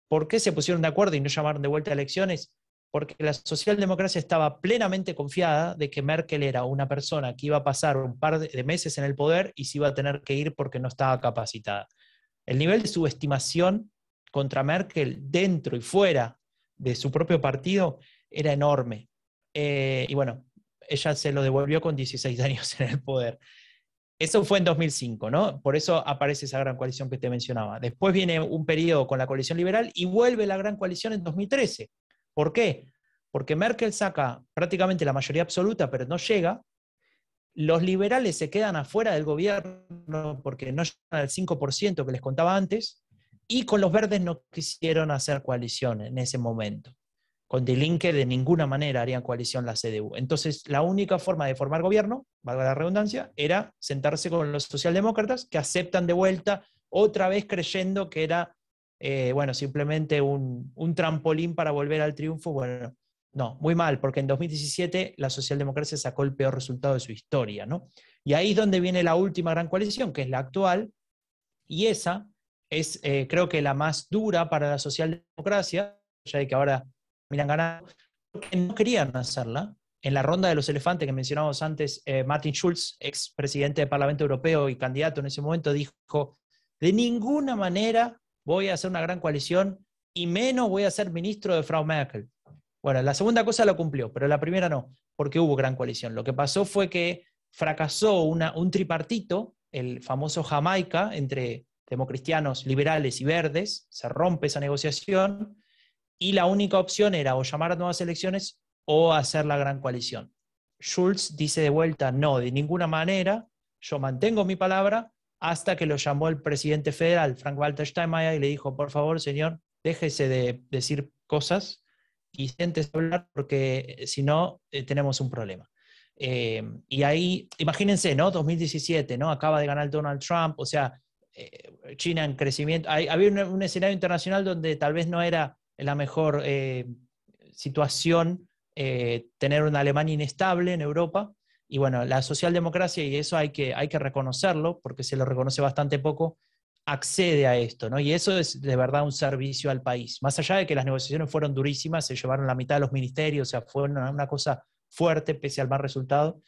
¿Por qué se pusieron de acuerdo y no llamaron de vuelta a elecciones? Porque la socialdemocracia estaba plenamente confiada de que Merkel era una persona que iba a pasar un par de meses en el poder y se iba a tener que ir porque no estaba capacitada. El nivel de subestimación contra Merkel dentro y fuera de su propio partido era enorme. Y bueno, ella se lo devolvió con 16 años en el poder. Eso fue en 2005, ¿no? Por eso aparece esa gran coalición que te mencionaba. Después viene un periodo con la coalición liberal y vuelve la gran coalición en 2013. ¿Por qué? Porque Merkel saca prácticamente la mayoría absoluta, pero no llega. Los liberales se quedan afuera del gobierno porque no llegan al 5% que les contaba antes, y con los verdes no quisieron hacer coalición en ese momento. Con Die Linke de ninguna manera harían coalición la CDU. Entonces, la única forma de formar gobierno, valga la redundancia, era sentarse con los socialdemócratas, que aceptan de vuelta, otra vez creyendo que era bueno, simplemente un trampolín para volver al triunfo. Bueno, no, muy mal, porque en 2017 la socialdemocracia sacó el peor resultado de su historia, ¿no? Y ahí es donde viene la última gran coalición, que es la actual, y esa es, creo que la más dura para la socialdemocracia, ya de que ahora miran ganando, porque no querían hacerla. En la ronda de los elefantes que mencionamos antes, Martin Schulz, ex presidente del Parlamento Europeo y candidato en ese momento, dijo: de ninguna manera voy a hacer una gran coalición y menos voy a ser ministro de Frau Merkel. Bueno, la segunda cosa la cumplió, pero la primera no, porque hubo gran coalición. Lo que pasó fue que fracasó un tripartito, el famoso Jamaica, entre democristianos, liberales y verdes, se rompe esa negociación, y la única opción era o llamar a nuevas elecciones o hacer la gran coalición. Schulz dice de vuelta: no, de ninguna manera, yo mantengo mi palabra, hasta que lo llamó el presidente federal, Frank-Walter Steinmeier, y le dijo: por favor, señor, déjese de decir cosas y siéntese a hablar, porque si no, tenemos un problema. Y ahí, imagínense, ¿no? 2017, ¿no? Acaba de ganar Donald Trump, o sea, China en crecimiento. Había un escenario internacional donde tal vez no era la mejor situación tener una Alemania inestable en Europa. Y bueno, la socialdemocracia, y eso hay que reconocerlo, porque se lo reconoce bastante poco, accede a esto, ¿no? Y eso es de verdad un servicio al país. Más allá de que las negociaciones fueron durísimas, se llevaron la mitad de los ministerios, o sea, fue una cosa fuerte pese al mal resultado,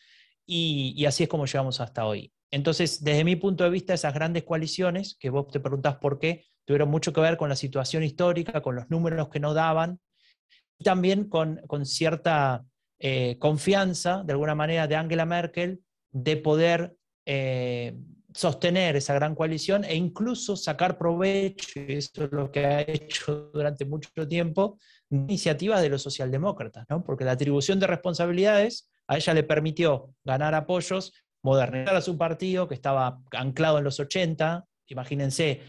y así es como llegamos hasta hoy. Entonces, desde mi punto de vista, esas grandes coaliciones, que vos te preguntás por qué, tuvieron mucho que ver con la situación histórica, con los números que no daban, y también con cierta confianza, de alguna manera, de Angela Merkel, de poder sostener esa gran coalición e incluso sacar provecho, y eso es lo que ha hecho durante mucho tiempo, de iniciativas de los socialdemócratas, ¿no? Porque la atribución de responsabilidades a ella le permitió ganar apoyos, modernizar a su partido, que estaba anclado en los 80. Imagínense,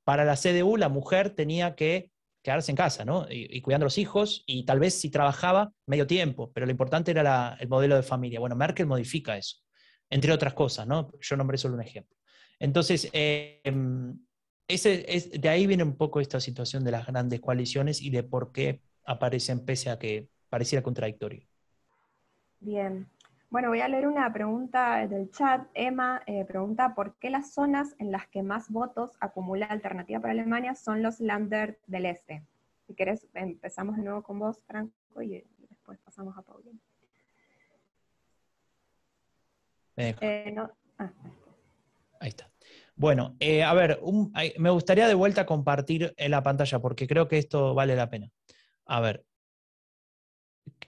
para la CDU la mujer tenía que quedarse en casa, ¿no? Y cuidando a los hijos, y tal vez si trabajaba medio tiempo, pero lo importante era el modelo de familia. Bueno, Merkel modifica eso, entre otras cosas, ¿no? Yo nombré solo un ejemplo. Entonces, de ahí viene un poco esta situación de las grandes coaliciones y de por qué aparecen pese a que pareciera contradictorio. Bien. Bueno, voy a leer una pregunta del chat. Emma pregunta: ¿por qué las zonas en las que más votos acumula Alternativa para Alemania son los Länder del Este? Si querés, empezamos de nuevo con vos, Franco, y después pasamos a Paulina. No. Ahí está. Bueno, a ver, me gustaría de vuelta compartir en la pantalla, porque creo que esto vale la pena. A ver.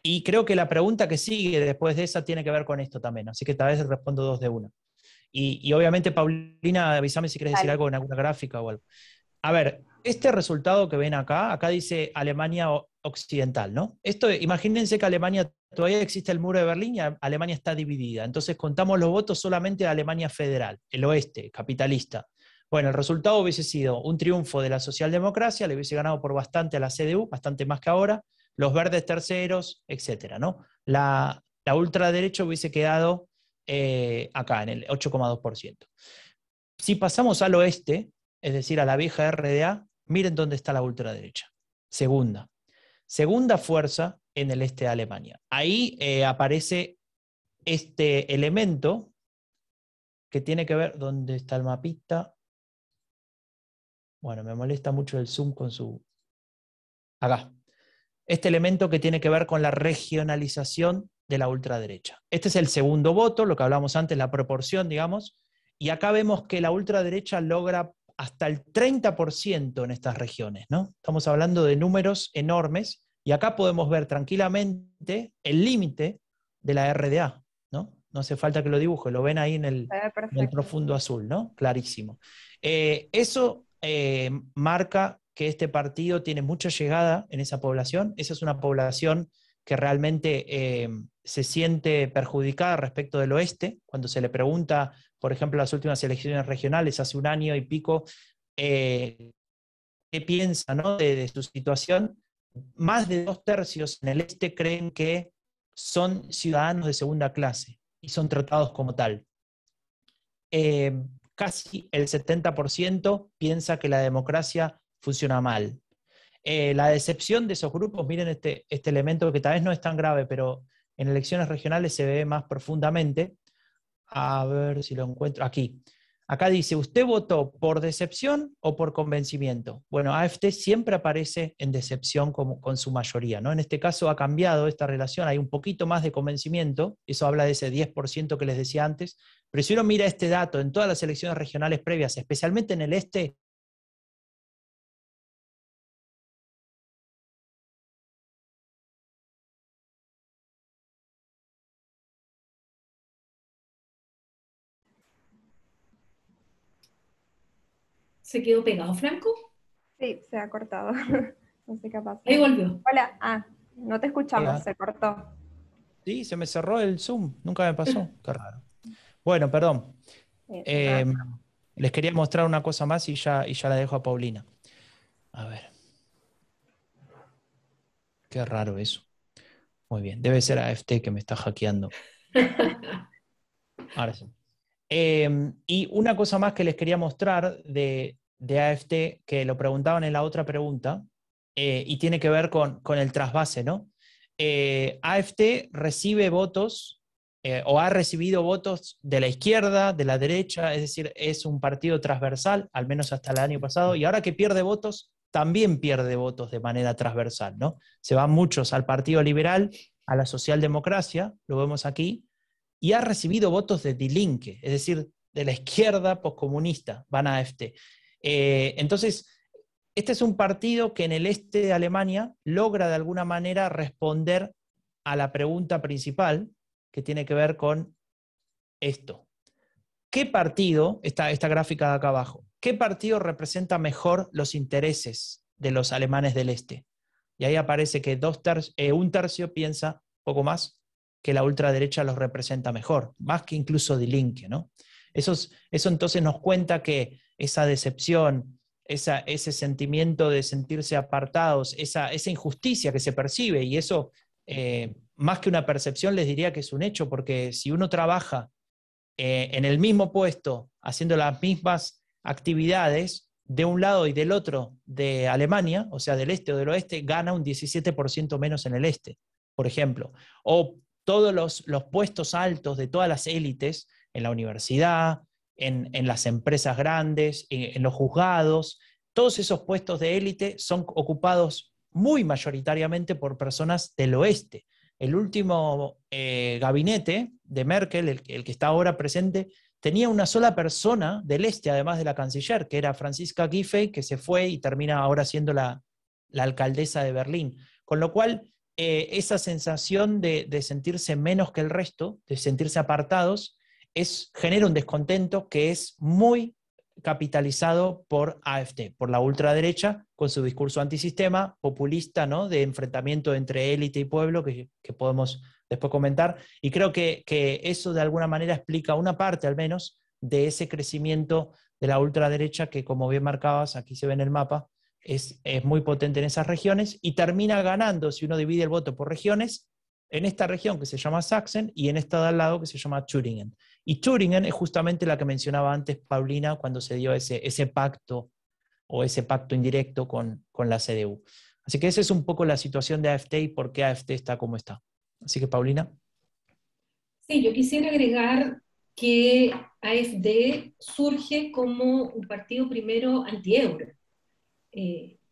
Y creo que la pregunta que sigue después de esa tiene que ver con esto también, así que tal vez respondo dos de una. Y obviamente, Paulina, avísame si quieres decir algo en alguna gráfica o algo. A ver, este resultado que ven acá dice Alemania Occidental, ¿no? Esto, imagínense que Alemania, todavía existe el muro de Berlín y Alemania está dividida. Entonces contamos los votos solamente de Alemania federal, el oeste, capitalista. Bueno, el resultado hubiese sido un triunfo de la socialdemocracia, le hubiese ganado por bastante a la CDU, bastante más que ahora, los verdes terceros, etcétera, ¿no? La ultraderecha hubiese quedado acá, en el 8,2%. Si pasamos al oeste, es decir, a la vieja RDA, miren dónde está la ultraderecha. Segunda fuerza en el este de Alemania. Ahí aparece este elemento que tiene que ver, ¿dónde está el mapita? Bueno, me molesta mucho el zoom con su... Acá. Este elemento que tiene que ver con la regionalización de la ultraderecha. Este es el segundo voto, lo que hablamos antes, la proporción, digamos, y acá vemos que la ultraderecha logra hasta el 30% en estas regiones, ¿no? Estamos hablando de números enormes, y acá podemos ver tranquilamente el límite de la RDA, ¿no? No hace falta que lo dibuje, lo ven ahí en el profundo azul, ¿no? Clarísimo. Eso marca que este partido tiene mucha llegada en esa población. Esa es una población que realmente se siente perjudicada respecto del oeste. Cuando se le pregunta, por ejemplo, las últimas elecciones regionales, hace un año y pico, qué piensa, ¿no?, de su situación, más de 2/3 en el este creen que son ciudadanos de segunda clase y son tratados como tal. Casi el 70% piensa que la democracia funciona mal. La decepción de esos grupos, miren este elemento que tal vez no es tan grave, pero en elecciones regionales se ve más profundamente. A ver si lo encuentro. Aquí. Acá dice, ¿usted votó por decepción o por convencimiento? Bueno, AfD siempre aparece en decepción con su mayoría, ¿no? En este caso ha cambiado esta relación, hay un poquito más de convencimiento, eso habla de ese 10% que les decía antes, pero si uno mira este dato en todas las elecciones regionales previas, especialmente en el este, ¿Se quedó pegado, Franco? Sí, se ha cortado. No sé qué pasa. Ahí volvió. Hola, no te escuchamos, se cortó. Sí, se me cerró el Zoom, nunca me pasó, qué raro. Bueno, perdón. Les quería mostrar una cosa más y ya la dejo a Paulina. A ver. Qué raro eso. Muy bien, debe ser AfD que me está hackeando. Ahora sí. Y una cosa más que les quería mostrar de AfD, que lo preguntaban en la otra pregunta, y tiene que ver con el trasvase, ¿no? AfD recibe votos, o ha recibido votos de la izquierda, de la derecha, es decir, es un partido transversal, al menos hasta el año pasado, y ahora que pierde votos, también pierde votos de manera transversal, ¿no? Se van muchos al Partido Liberal, a la socialdemocracia, lo vemos aquí, y ha recibido votos de Die Linke, es decir, de la izquierda poscomunista, van a AfD. Entonces, este es un partido que en el este de Alemania logra de alguna manera responder a la pregunta principal, que tiene que ver con esto. ¿Qué partido, esta gráfica de acá abajo, qué partido representa mejor los intereses de los alemanes del este? Y ahí aparece que un tercio piensa, poco más, que la ultraderecha los representa mejor, más que incluso Die Linke, ¿no? Eso entonces nos cuenta que esa decepción, ese sentimiento de sentirse apartados, esa injusticia que se percibe, y eso, más que una percepción, les diría que es un hecho, porque si uno trabaja en el mismo puesto, haciendo las mismas actividades, de un lado y del otro de Alemania, o sea, del este o del oeste, gana un 17% menos en el este, por ejemplo. O todos los puestos altos de todas las élites, en la universidad, en las empresas grandes, en los juzgados, todos esos puestos de élite son ocupados muy mayoritariamente por personas del oeste. El último gabinete de Merkel, el que está ahora presente, tenía una sola persona del este, además de la canciller, que era Franziska Giffey, que se fue y termina ahora siendo la alcaldesa de Berlín. Con lo cual, esa sensación de sentirse menos que el resto, de sentirse apartados, genera un descontento que es muy capitalizado por AfD, por la ultraderecha, con su discurso antisistema, populista, ¿no?, de enfrentamiento entre élite y pueblo, que podemos después comentar, y creo que eso de alguna manera explica una parte al menos de ese crecimiento de la ultraderecha que, como bien marcabas, aquí se ve en el mapa, es muy potente en esas regiones y termina ganando, si uno divide el voto por regiones, en esta región que se llama Sachsen y en esta de al lado que se llama Thüringen. Y Thüringen es justamente la que mencionaba antes Paulina cuando se dio ese pacto o ese pacto indirecto con la CDU. Así que esa es un poco la situación de AfD y por qué AfD está como está. Así que, Paulina. Sí, yo quisiera agregar que AfD surge como un partido primero anti-euro.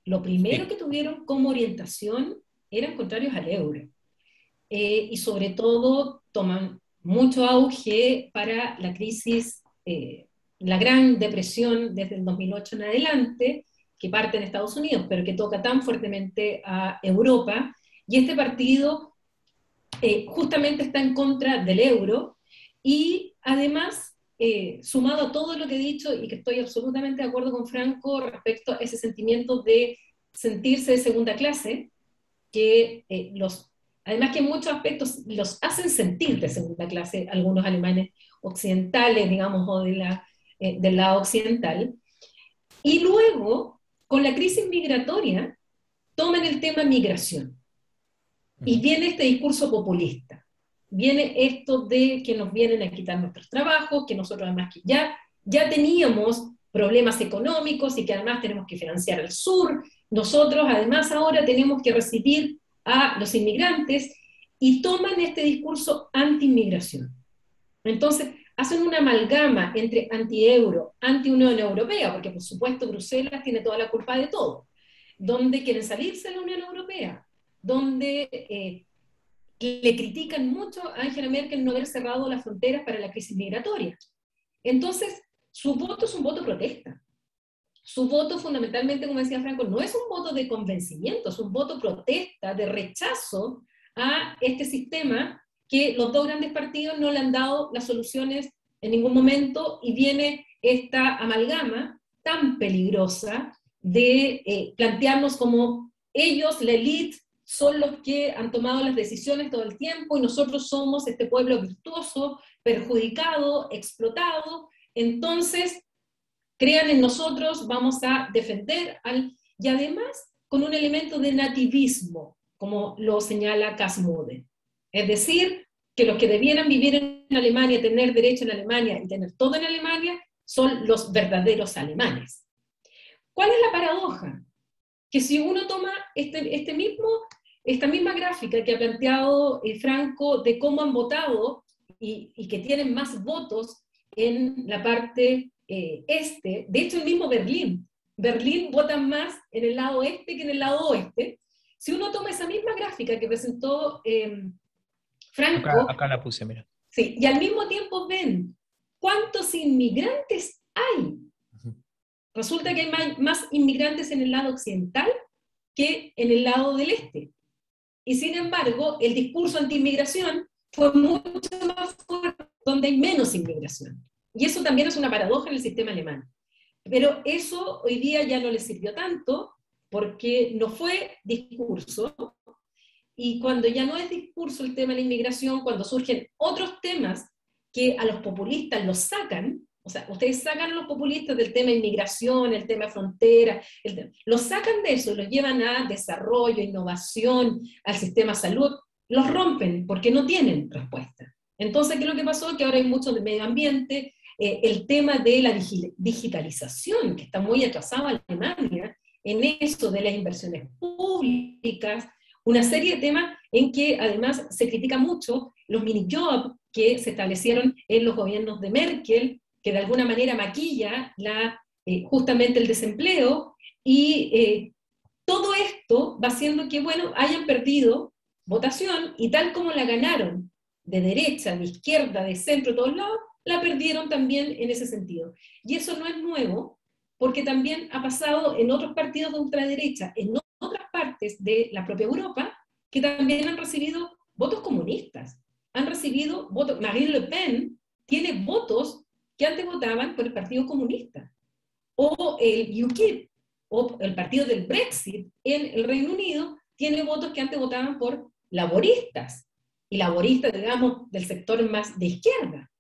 Lo primero Sí. que tuvieron como orientación eran contrarios al euro. Y sobre todo toman mucho auge para la crisis, la Gran Depresión desde el 2008 en adelante, que parte en Estados Unidos, pero que toca tan fuertemente a Europa. Y este partido justamente está en contra del euro y además, sumado a todo lo que he dicho y que estoy absolutamente de acuerdo con Franco respecto a ese sentimiento de sentirse de segunda clase, que además que en muchos aspectos los hacen sentir de segunda clase algunos alemanes occidentales, digamos, o del lado occidental. Y luego, con la crisis migratoria, toman el tema migración. Y viene este discurso populista. Viene esto de que nos vienen a quitar nuestros trabajos, que nosotros además que ya teníamos problemas económicos y que además tenemos que financiar al sur. Nosotros además ahora tenemos que recibir a los inmigrantes y toman este discurso anti-inmigración. Entonces, hacen una amalgama entre anti-euro, anti-Unión Europea, porque por supuesto Bruselas tiene toda la culpa de todo, donde quieren salirse de la Unión Europea, donde le critican mucho a Angela Merkel no haber cerrado las fronteras para la crisis migratoria. Entonces, su voto es un voto protesta. Su voto fundamentalmente, como decía Franco, no es un voto de convencimiento, es un voto protesta, de rechazo a este sistema que los dos grandes partidos no le han dado las soluciones en ningún momento, y viene esta amalgama tan peligrosa de plantearnos como ellos, la élite, son los que han tomado las decisiones todo el tiempo y nosotros somos este pueblo virtuoso, perjudicado, explotado. Entonces, crean en nosotros, vamos a defender y además con un elemento de nativismo, como lo señala Kasmude. Es decir, que los que debieran vivir en Alemania, tener derecho en Alemania y tener todo en Alemania, son los verdaderos alemanes. ¿Cuál es la paradoja? Que si uno toma esta misma gráfica que ha planteado Franco de cómo han votado y que tienen más votos en la parte este, de hecho el mismo Berlín vota más en el lado este que en el lado oeste. Si uno toma esa misma gráfica que presentó Franco, Acá la puse, mira. sí, y al mismo tiempo ven cuántos inmigrantes hay. Resulta que hay más inmigrantes en el lado occidental que en el lado del este. Y sin embargo, el discurso anti-inmigración fue mucho más fuerte donde hay menos inmigración. Y eso también es una paradoja en el sistema alemán. Pero eso hoy día ya no les sirvió tanto, porque no fue discurso, y cuando ya no es discurso el tema de la inmigración, cuando surgen otros temas que a los populistas los sacan, o sea, ustedes sacan a los populistas del tema de inmigración, el tema de frontera, los sacan de eso y los llevan a desarrollo, innovación, al sistema de salud, los rompen porque no tienen respuesta. Entonces, ¿qué es lo que pasó? Que ahora hay mucho de medio ambiente, el tema de la digitalización, que está muy atrasado en Alemania, en eso de las inversiones públicas, una serie de temas en que además se critica mucho los mini-jobs que se establecieron en los gobiernos de Merkel, que de alguna manera maquilla justamente el desempleo, y todo esto va haciendo que, bueno, hayan perdido votación, y tal como la ganaron de derecha, de izquierda, de centro, de todos lados, la perdieron también en ese sentido. Y eso no es nuevo, porque también ha pasado en otros partidos de ultraderecha, en otras partes de la propia Europa, que también han recibido votos comunistas. Han recibido votos. Marine Le Pen tiene votos que antes votaban por el Partido Comunista. O el UKIP, o el partido del Brexit en el Reino Unido, tiene votos que antes votaban por laboristas. Y laboristas, digamos, del sector más de izquierda.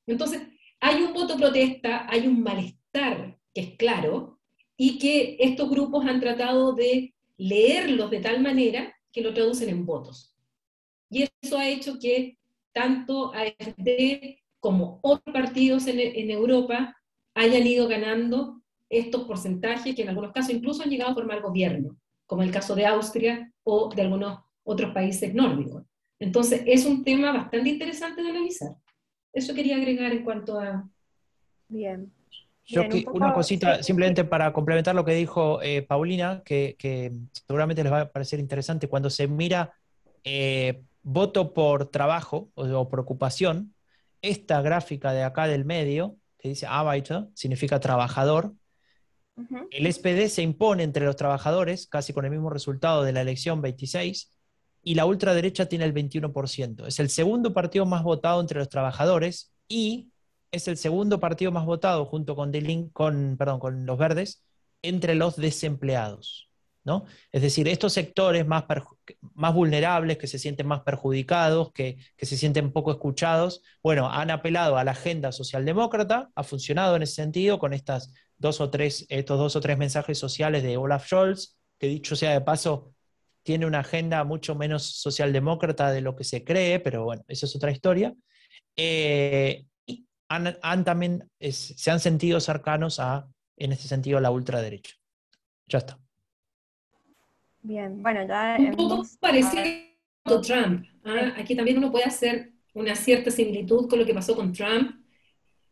Entonces, hay un voto protesta, hay un malestar que es claro, y que estos grupos han tratado de leerlos de tal manera que lo traducen en votos. Y eso ha hecho que tanto AfD como otros partidos en Europa hayan ido ganando estos porcentajes que en algunos casos incluso han llegado a formar gobierno como el caso de Austria o de algunos otros países nórdicos. Entonces, es un tema bastante interesante de analizar. Eso quería agregar en cuanto a... Bien. Yo Bien, un una poco, sí, cosita, sí. simplemente para complementar lo que dijo Paulina, que seguramente les va a parecer interesante, cuando se mira voto por trabajo o por ocupación, esta gráfica de acá del medio, que dice Arbeiter, significa trabajador, Ujú. el SPD se impone entre los trabajadores, casi con el mismo resultado de la elección 26, y la ultraderecha tiene el 21%. Es el segundo partido más votado entre los trabajadores y es el segundo partido más votado junto con, con los verdes entre los desempleados, ¿no? Es decir, estos sectores más vulnerables, que se sienten más perjudicados, que se sienten poco escuchados, bueno, han apelado a la agenda socialdemócrata, ha funcionado en ese sentido con estos 2 o 3 mensajes sociales de Olaf Scholz, que dicho sea de paso, tiene una agenda mucho menos socialdemócrata de lo que se cree, pero bueno, esa es otra historia. Y también se han sentido cercanos en este sentido, a la ultraderecha. Ya está. Bien, bueno, ya Un poco hemos... parecido a Trump. Sí. Aquí también uno puede hacer una cierta similitud con lo que pasó con Trump,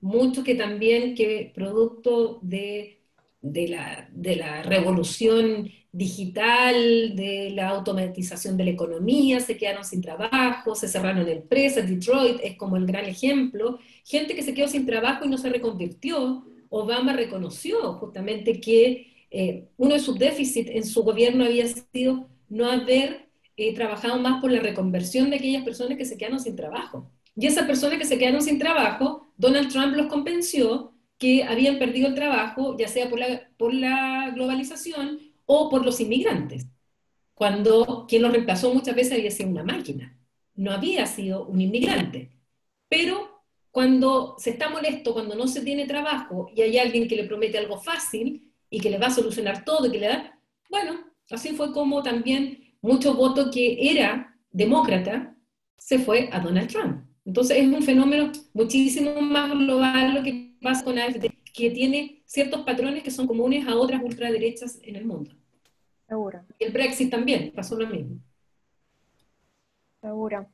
mucho que también que producto de la revolución digital, de la automatización de la economía, se quedaron sin trabajo, se cerraron empresas. Detroit es como el gran ejemplo, gente que se quedó sin trabajo y no se reconvirtió. Obama reconoció justamente que uno de sus déficits en su gobierno había sido no haber trabajado más por la reconversión de aquellas personas que se quedaron sin trabajo. Y esas personas que se quedaron sin trabajo, Donald Trump los convenció que habían perdido el trabajo, ya sea por la globalización o por los inmigrantes, cuando quien los reemplazó muchas veces había sido una máquina, no había sido un inmigrante. Pero cuando se está molesto, cuando no se tiene trabajo y hay alguien que le promete algo fácil y que le va a solucionar todo y que le da, bueno, así fue como también mucho voto que era demócrata se fue a Donald Trump. Entonces es un fenómeno muchísimo más global lo que pasa con AfD, que tiene ciertos patrones que son comunes a otras ultraderechas en el mundo. Seguro, Y el Brexit también pasó lo mismo. seguro.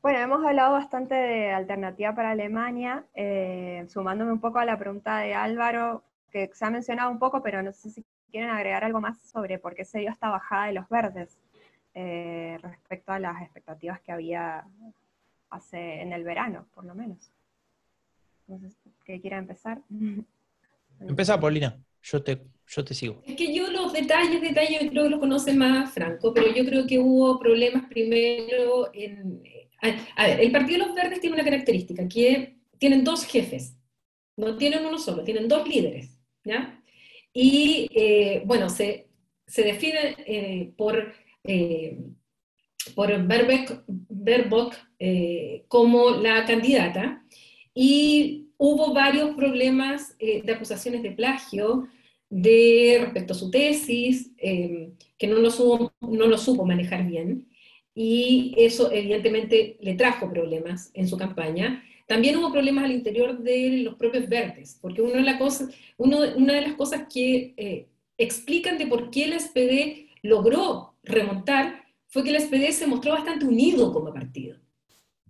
Bueno, hemos hablado bastante de alternativa para Alemania, sumándome un poco a la pregunta de Álvaro, que se ha mencionado un poco, pero no sé si quieren agregar algo más sobre por qué se dio esta bajada de los verdes respecto a las expectativas que había en el verano, por lo menos. No sé qué quiera empezar. Empezá, Paulina, yo te sigo. Es que yo los detalles, yo creo que los conoce más Franco, pero yo creo que hubo problemas primero en... A ver, el Partido de los Verdes tiene una característica, que tienen dos jefes, no tienen uno solo, tienen dos líderes, ¿ya? Y, bueno, se define por Baerbock como la candidata, y hubo varios problemas de acusaciones de plagio respecto a su tesis, que no lo supo manejar bien, y eso evidentemente le trajo problemas en su campaña. También hubo problemas al interior de los propios verdes, porque una de las cosas que explican de por qué el SPD logró remontar fue que el SPD se mostró bastante unido como partido.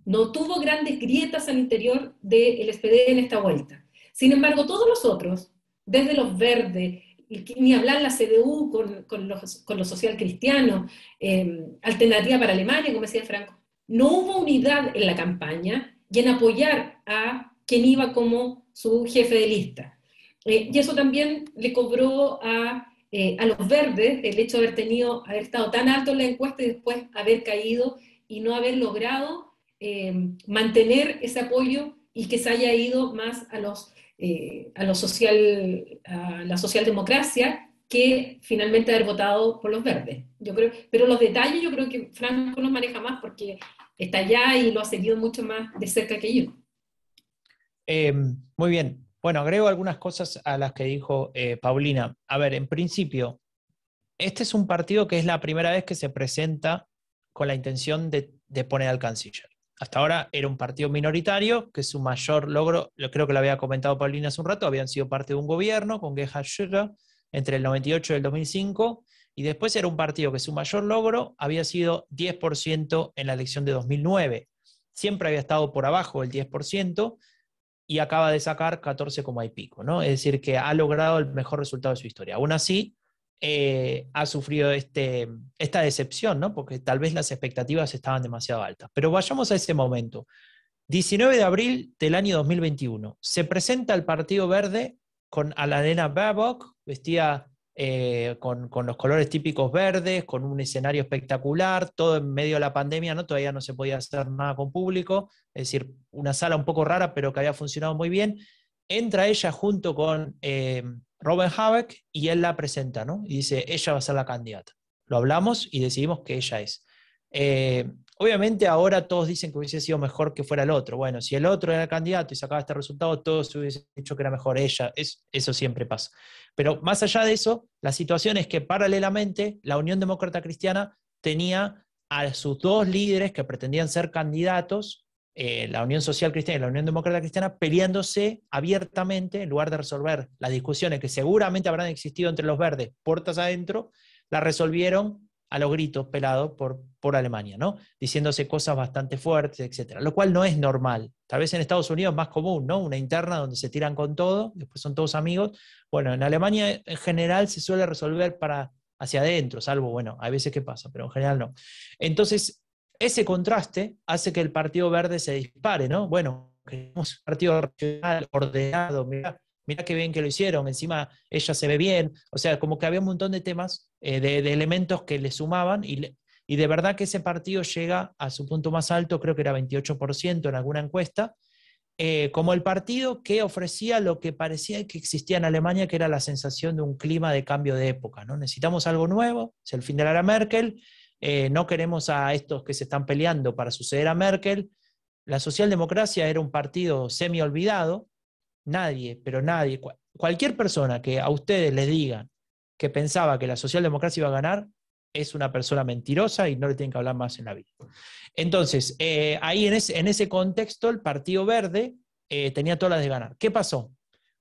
No tuvo grandes grietas al interior del SPD en esta vuelta. Sin embargo, todos los otros, desde los verdes, ni hablar la CDU con los socialcristianos, Alternativa para Alemania, como decía Franco, no hubo unidad en la campaña y en apoyar a quien iba como su jefe de lista. Y eso también le cobró a los verdes el hecho de haber estado tan alto en la encuesta y después haber caído y no haber logrado mantener ese apoyo y que se haya ido más a la socialdemocracia que finalmente haber votado por los verdes. Yo creo, pero los detalles yo creo que Franco los maneja más porque está allá y lo ha seguido mucho más de cerca que yo. Muy bien. Bueno, agrego algunas cosas a las que dijo Paulina. A ver, en principio, este es un partido que es la primera vez que se presenta con la intención de poner al canciller. Hasta ahora era un partido minoritario, que su mayor logro, creo que lo había comentado Paulina hace un rato, habían sido parte de un gobierno con Gerhard Schröder entre el 98 y el 2005, y después era un partido que su mayor logro había sido 10% en la elección de 2009. Siempre había estado por abajo del 10% y acaba de sacar 14, y pico, ¿no? Es decir, que ha logrado el mejor resultado de su historia. Aún así, ha sufrido esta decepción, ¿no? Porque tal vez las expectativas estaban demasiado altas. Pero vayamos a ese momento. 19 de abril del año 2021. Se presenta el Partido Verde con Annalena Baerbock, vestida con los colores típicos verdes, con un escenario espectacular, todo en medio de la pandemia, ¿no? Todavía no se podía hacer nada con público, es decir, una sala un poco rara, pero que había funcionado muy bien. Entra ella junto con Robert Habeck y él la presenta, ¿no? Y dice, ella va a ser la candidata. Lo hablamos y decidimos que ella es. Obviamente ahora todos dicen que hubiese sido mejor que fuera el otro. Bueno, si el otro era el candidato y sacaba este resultado, todos hubiesen dicho que era mejor ella. Eso siempre pasa. Pero más allá de eso, la situación es que paralelamente la Unión Demócrata Cristiana tenía a sus dos líderes que pretendían ser candidatos, la Unión Social Cristiana y la Unión Demócrata Cristiana, peleándose abiertamente, en lugar de resolver las discusiones que seguramente habrán existido entre los verdes puertas adentro, la resolvieron a los gritos pelados por Alemania, ¿no? Diciéndose cosas bastante fuertes, etcétera, lo cual no es normal. Tal vez en Estados Unidos es más común, ¿no? Una interna donde se tiran con todo, después son todos amigos. Bueno, en Alemania en general se suele resolver hacia adentro, salvo, bueno, hay veces que pasa, pero en general no. Entonces, ese contraste hace que el Partido Verde se dispare, ¿no? Bueno, queremos un partido regional, ordenado, mirá qué bien que lo hicieron, encima ella se ve bien, o sea, como que había un montón de temas, de elementos que le sumaban, y de verdad que ese partido llega a su punto más alto, creo que era 28% en alguna encuesta, como el partido que ofrecía lo que parecía que existía en Alemania, que era la sensación de un clima de cambio de época, ¿no? Necesitamos algo nuevo, es el fin de la era Merkel, no queremos a estos que se están peleando para suceder a Merkel. La socialdemocracia era un partido semi olvidado. Nadie, pero nadie, cualquier persona que a ustedes les digan que pensaba que la socialdemocracia iba a ganar, es una persona mentirosa y no le tienen que hablar más en la vida. Entonces, ahí en ese contexto, el Partido Verde tenía todas las de ganar. ¿Qué pasó?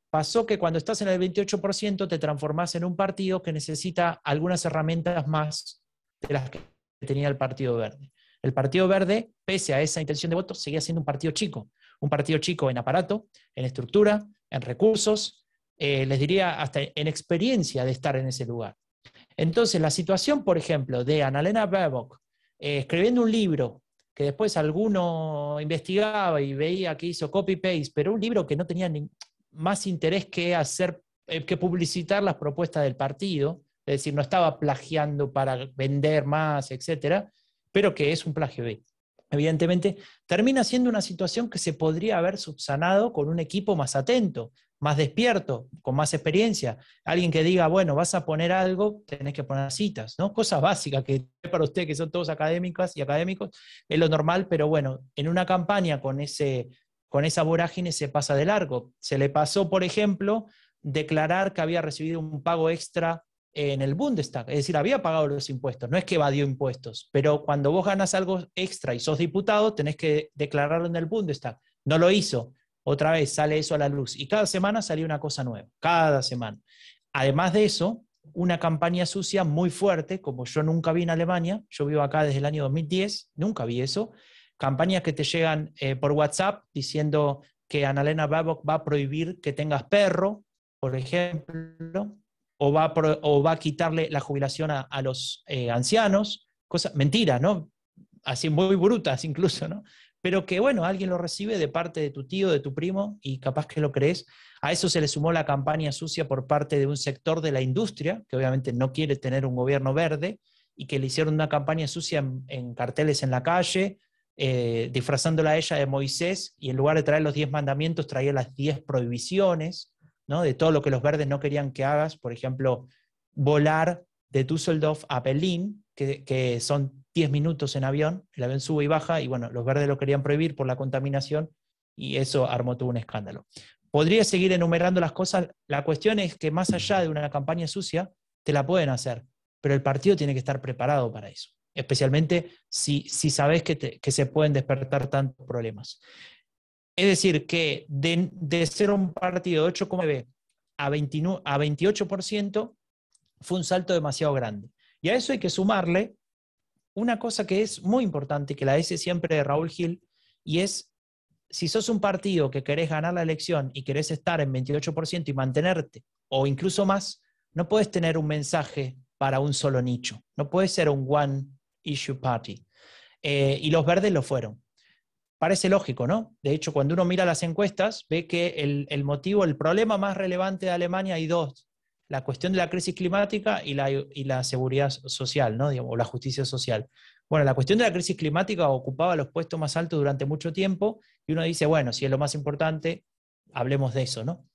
Pasó que cuando estás en el 28% te transformás en un partido que necesita algunas herramientas más de las que tenía el Partido Verde. El Partido Verde, pese a esa intención de voto, seguía siendo un partido chico en aparato, en estructura, en recursos, les diría hasta en experiencia de estar en ese lugar. Entonces, la situación, por ejemplo, de Annalena Baerbock escribiendo un libro que después alguno investigaba y veía que hizo copy-paste, pero un libro que no tenía más interés que que publicitar las propuestas del partido, es decir, no estaba plagiando para vender más, etcétera, pero que es un plagio B. Evidentemente, termina siendo una situación que se podría haber subsanado con un equipo más atento, más despierto, con más experiencia. Alguien que diga, bueno, vas a poner algo, tenés que poner citas, ¿no? Cosas básicas que para ustedes que son todos académicas y académicos, es lo normal, pero bueno, en una campaña con esa vorágine se pasa de largo. Se le pasó, por ejemplo, declarar que había recibido un pago extra en el Bundestag, es decir, había pagado los impuestos, no es que evadió impuestos, pero cuando vos ganas algo extra y sos diputado, tenés que declararlo en el Bundestag. No lo hizo. Otra vez sale eso a la luz. Y cada semana salía una cosa nueva, cada semana. Además de eso, una campaña sucia muy fuerte, como yo nunca vi en Alemania, yo vivo acá desde el año 2010, nunca vi eso, campañas que te llegan por WhatsApp diciendo que Annalena Baerbock va a prohibir que tengas perro, por ejemplo, o va a quitarle la jubilación a los ancianos, cosas, mentiras, ¿no? Así muy brutas incluso, ¿no? Pero que, bueno, alguien lo recibe de parte de tu tío, de tu primo, y capaz que lo crees. A eso se le sumó la campaña sucia por parte de un sector de la industria, que obviamente no quiere tener un gobierno verde, y que le hicieron una campaña sucia en carteles en la calle, disfrazándola a ella de Moisés, y en lugar de traer los 10 mandamientos, traía las 10 prohibiciones, ¿no? De todo lo que los verdes no querían que hagas, por ejemplo, volar de Düsseldorf a Berlín, que son 10 minutos en avión, el avión sube y baja, y bueno, los verdes lo querían prohibir por la contaminación, y eso armó todo un escándalo. Podría seguir enumerando las cosas, la cuestión es que más allá de una campaña sucia, te la pueden hacer, pero el partido tiene que estar preparado para eso, especialmente si sabes que se pueden despertar tantos problemas. Es decir, que de ser un partido de 8,9 a 28% fue un salto demasiado grande. Y a eso hay que sumarle una cosa que es muy importante, que la dice siempre Raúl Gil, y es, si sos un partido que querés ganar la elección y querés estar en 28% y mantenerte, o incluso más, no puedes tener un mensaje para un solo nicho. No puedes ser un one issue party. Y los verdes lo fueron. Parece lógico, ¿no? De hecho, cuando uno mira las encuestas, ve que el motivo, el problema más relevante de Alemania hay dos: la cuestión de la crisis climática y la seguridad social, ¿no? Digamos, o la justicia social. Bueno, la cuestión de la crisis climática ocupaba los puestos más altos durante mucho tiempo, y uno dice, bueno, si es lo más importante, hablemos de eso, ¿no?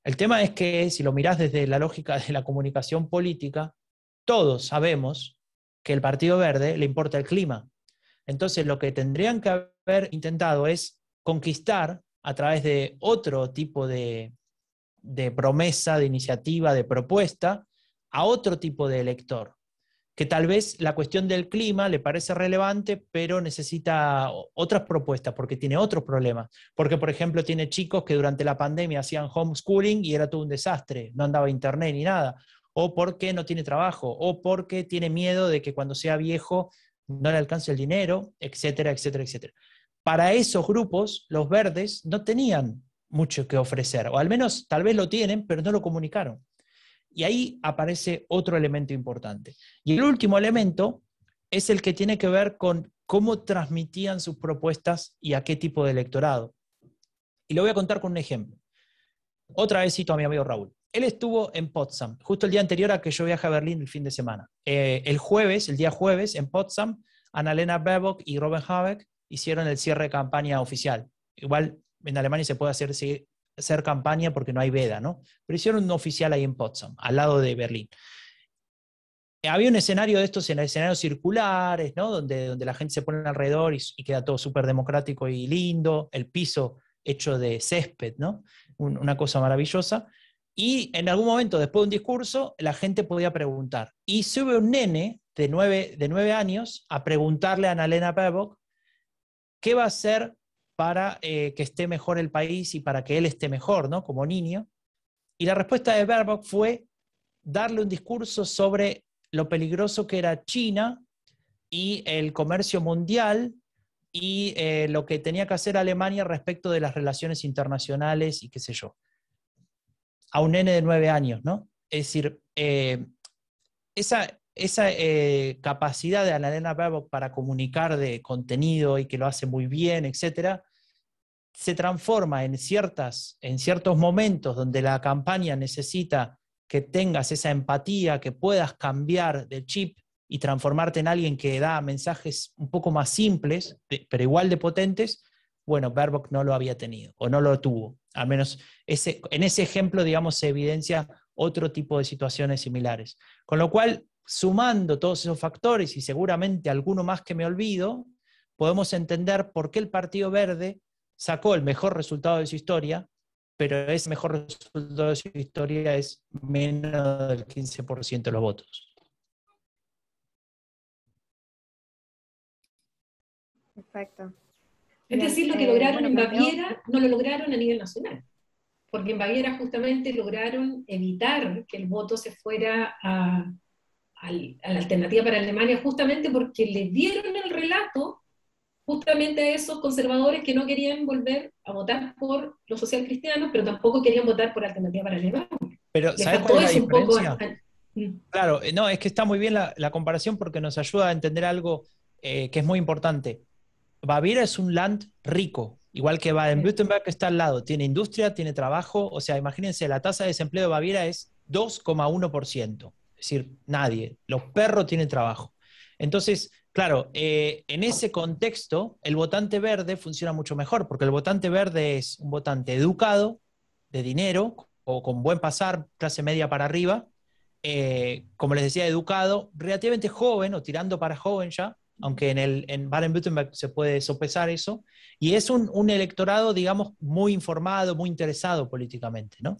El tema es que, si lo mirás desde la lógica de la comunicación política, todos sabemos que al Partido Verde le importa el clima. Entonces, lo que tendrían que haber intentado es conquistar, a través de otro tipo de promesa, de iniciativa, de propuesta, a otro tipo de elector, que tal vez la cuestión del clima le parece relevante, pero necesita otras propuestas, porque tiene otros problemas. Porque, por ejemplo, tiene chicos que durante la pandemia hacían homeschooling y era todo un desastre, no andaba internet ni nada, o porque no tiene trabajo, o porque tiene miedo de que cuando sea viejo no le alcance el dinero, etcétera, etcétera, etcétera. Para esos grupos, los verdes no tenían mucho que ofrecer, o al menos tal vez lo tienen, pero no lo comunicaron. Y ahí aparece otro elemento importante. Y el último elemento es el que tiene que ver con cómo transmitían sus propuestas y a qué tipo de electorado. Y lo voy a contar con un ejemplo. Otra vez cito a mi amigo Raúl. Él estuvo en Potsdam, justo el día anterior a que yo viaje a Berlín el fin de semana. El día jueves, en Potsdam, Annalena Baerbock y Robert Habeck hicieron el cierre de campaña oficial. Igual en Alemania se puede hacer campaña porque no hay veda, ¿no? Pero hicieron un oficial ahí en Potsdam, al lado de Berlín. Había un escenario de estos, en escenarios circulares, ¿no? Donde la gente se pone alrededor y queda todo súper democrático y lindo, el piso hecho de césped, ¿no? Una cosa maravillosa. Y en algún momento, después de un discurso, la gente podía preguntar. Y sube un nene de 9 años a preguntarle a Annalena Baerbock qué va a hacer para que esté mejor el país y para que él esté mejor, ¿no? Como niño. Y la respuesta de Baerbock fue darle un discurso sobre lo peligroso que era China y el comercio mundial y lo que tenía que hacer Alemania respecto de las relaciones internacionales y qué sé yo. A un nene de 9 años, ¿no? Es decir, esa capacidad de Annalena Baerbock para comunicar de contenido y que lo hace muy bien, etcétera, se transforma en ciertos momentos donde la campaña necesita que tengas esa empatía, que puedas cambiar de chip y transformarte en alguien que da mensajes un poco más simples, pero igual de potentes. Bueno, Baerbock no lo había tenido, o no lo tuvo. Al menos en ese ejemplo, digamos, se evidencia otro tipo de situaciones similares. Con lo cual, sumando todos esos factores, y seguramente alguno más que me olvido, podemos entender por qué el Partido Verde sacó el mejor resultado de su historia, pero ese mejor resultado de su historia es menos del 15% de los votos. Perfecto. Es decir, lo que lograron en Baviera no lo lograron a nivel nacional, porque en Baviera justamente lograron evitar que el voto se fuera a la alternativa para Alemania, justamente porque le dieron el relato justamente a esos conservadores que no querían volver a votar por los socialcristianos, pero tampoco querían votar por alternativa para Alemania. Pero ¿sabes cuál es la diferencia? Claro, no, es que está muy bien la comparación porque nos ayuda a entender algo que es muy importante. Baviera es un land rico, igual que Baden-Württemberg, que está al lado. Tiene industria, tiene trabajo. O sea, imagínense, la tasa de desempleo de Baviera es 2,1%. Es decir, nadie. Los perros tienen trabajo. Entonces, claro, en ese contexto, el votante verde funciona mucho mejor, porque el votante verde es un votante educado, de dinero, o con buen pasar, clase media para arriba, como les decía, educado, relativamente joven, o tirando para joven ya, aunque en Baden-Württemberg se puede sopesar eso, y es un electorado, digamos, muy informado, muy interesado políticamente, ¿no?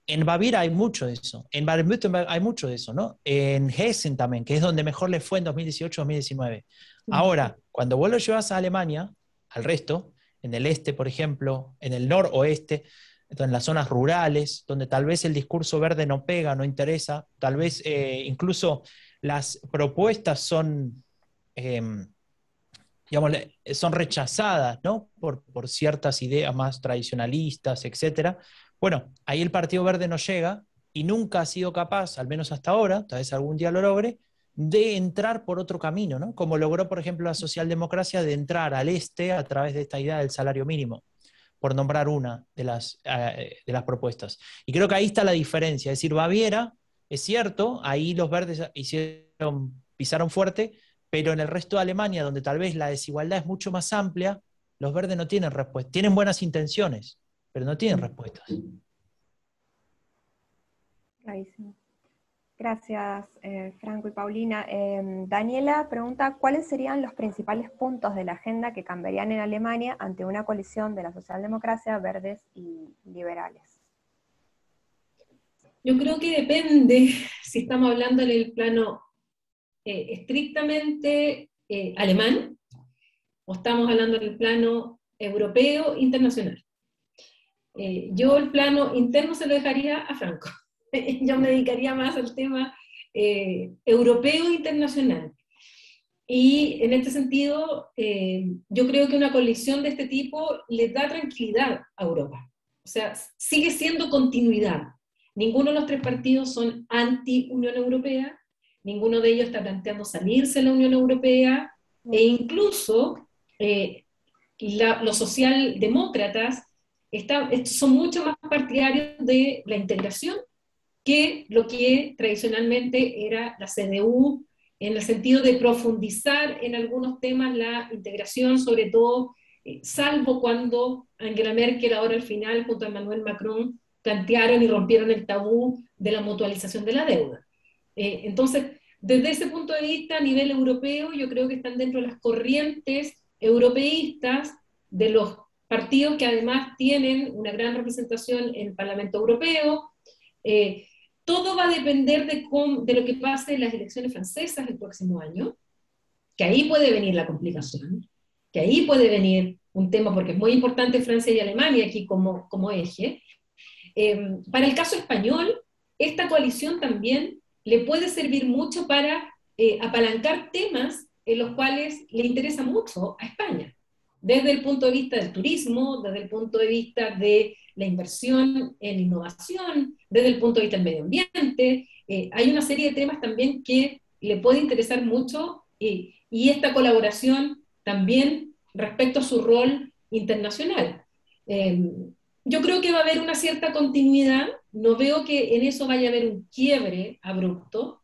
En Baviera hay mucho de eso, en Baden-Württemberg hay mucho de eso, ¿no? En Hessen también, que es donde mejor le fue en 2018-2019. Ahora, cuando vos lo llevas a Alemania, al resto, en el este, por ejemplo, en el noroeste, entonces, en las zonas rurales, donde tal vez el discurso verde no pega, no interesa, tal vez incluso las propuestas son, eh, digamos, son rechazadas, ¿no? Por ciertas ideas más tradicionalistas, etcétera. Bueno, ahí el Partido Verde no llega y nunca ha sido capaz, al menos hasta ahora, tal vez algún día lo logre, de entrar por otro camino, ¿no? Como logró, por ejemplo, la socialdemocracia de entrar al este a través de esta idea del salario mínimo, por nombrar una de las propuestas. Y creo que ahí está la diferencia. Es decir, Baviera, es cierto, ahí los verdes pisaron fuerte, pero en el resto de Alemania, donde tal vez la desigualdad es mucho más amplia, los verdes no tienen respuesta. Tienen buenas intenciones, pero no tienen respuestas. Clarísimo. Gracias, Franco y Paulina. Daniela pregunta, ¿cuáles serían los principales puntos de la agenda que cambiarían en Alemania ante una coalición de la socialdemocracia, verdes y liberales? Yo creo que depende si estamos hablando en el plano estrictamente alemán o estamos hablando en el plano europeo internacional. Yo el plano interno se lo dejaría a Franco. Yo me dedicaría más al tema europeo internacional. Y en este sentido, yo creo que una coalición de este tipo le da tranquilidad a Europa. O sea, sigue siendo continuidad. Ninguno de los tres partidos son anti-Unión Europea, ninguno de ellos está planteando salirse de la Unión Europea, e incluso los socialdemócratas son mucho más partidarios de la integración que lo que tradicionalmente era la CDU, en el sentido de profundizar en algunos temas la integración, sobre todo, salvo cuando Angela Merkel ahora al final, junto a Emmanuel Macron, plantearon y rompieron el tabú de la mutualización de la deuda. Entonces, desde ese punto de vista, a nivel europeo, yo creo que están dentro de las corrientes europeístas de los partidos que además tienen una gran representación en el Parlamento Europeo. Todo va a depender de lo que pase en las elecciones francesas el próximo año, que ahí puede venir la complicación, que ahí puede venir un tema, porque es muy importante Francia y Alemania aquí como eje. Para el caso español, esta coalición también le puede servir mucho para apalancar temas en los cuales le interesa mucho a España, desde el punto de vista del turismo, desde el punto de vista de la inversión en innovación, desde el punto de vista del medio ambiente. Hay una serie de temas también que le puede interesar mucho y esta colaboración también respecto a su rol internacional. Yo creo que va a haber una cierta continuidad, no veo que en eso vaya a haber un quiebre abrupto.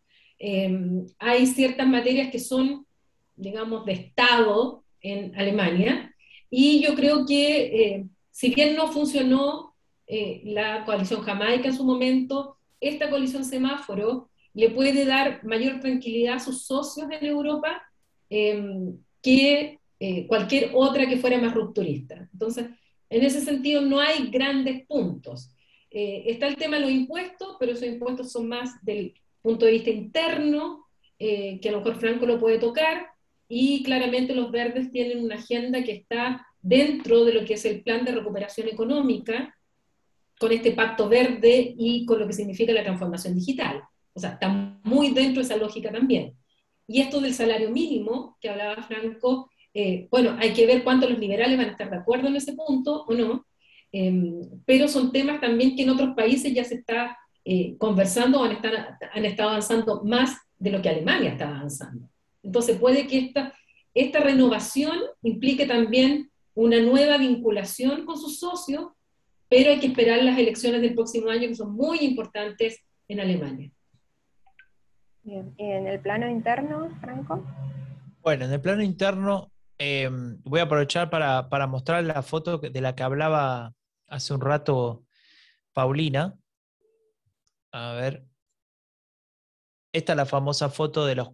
Hay ciertas materias que son, digamos, de Estado en Alemania, y yo creo que si bien no funcionó la coalición jamaica en su momento, esta coalición semáforo le puede dar mayor tranquilidad a sus socios en Europa que cualquier otra que fuera más rupturista. Entonces, en ese sentido no hay grandes puntos. Está el tema de los impuestos, pero esos impuestos son más del punto de vista interno, que a lo mejor Franco lo puede tocar, y claramente los verdes tienen una agenda que está dentro de lo que es el plan de recuperación económica, con este pacto verde y con lo que significa la transformación digital. O sea, está muy dentro de esa lógica también. Y esto del salario mínimo, que hablaba Franco, bueno, hay que ver cuánto los liberales van a estar de acuerdo en ese punto o no, pero son temas también que en otros países ya se está conversando o han estado avanzando más de lo que Alemania está avanzando. Entonces puede que esta renovación implique también una nueva vinculación con sus socios, pero hay que esperar las elecciones del próximo año, que son muy importantes en Alemania. Bien. ¿Y en el plano interno, Franco? Bueno, en el plano interno, voy a aprovechar para mostrar la foto de la que hablaba hace un rato Paulina. A ver. Esta es la famosa foto de los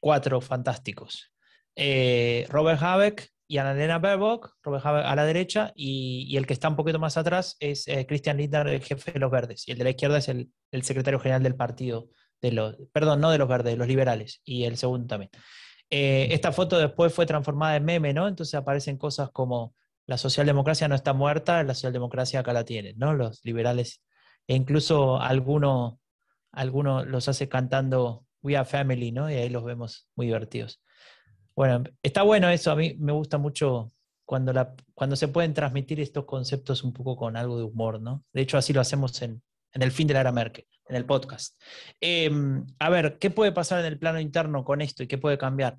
cuatro fantásticos. Robert Habeck y Annalena Baerbock, Robert Habeck a la derecha, y el que está un poquito más atrás es Christian Lindner, el jefe de los verdes, y el de la izquierda es el secretario general del partido, perdón, no de los verdes, de los liberales, y el segundo también. Esta foto después fue transformada en meme, ¿no? Entonces aparecen cosas como la socialdemocracia no está muerta, la socialdemocracia acá la tienen, ¿no? Los liberales, e incluso algunos los hace cantando We Are Family, ¿no? Y ahí los vemos muy divertidos. Bueno, está bueno eso, a mí me gusta mucho cuando se pueden transmitir estos conceptos un poco con algo de humor, ¿no? De hecho, así lo hacemos en el fin de la era Merkel, en el podcast. A ver, ¿qué puede pasar en el plano interno con esto y qué puede cambiar?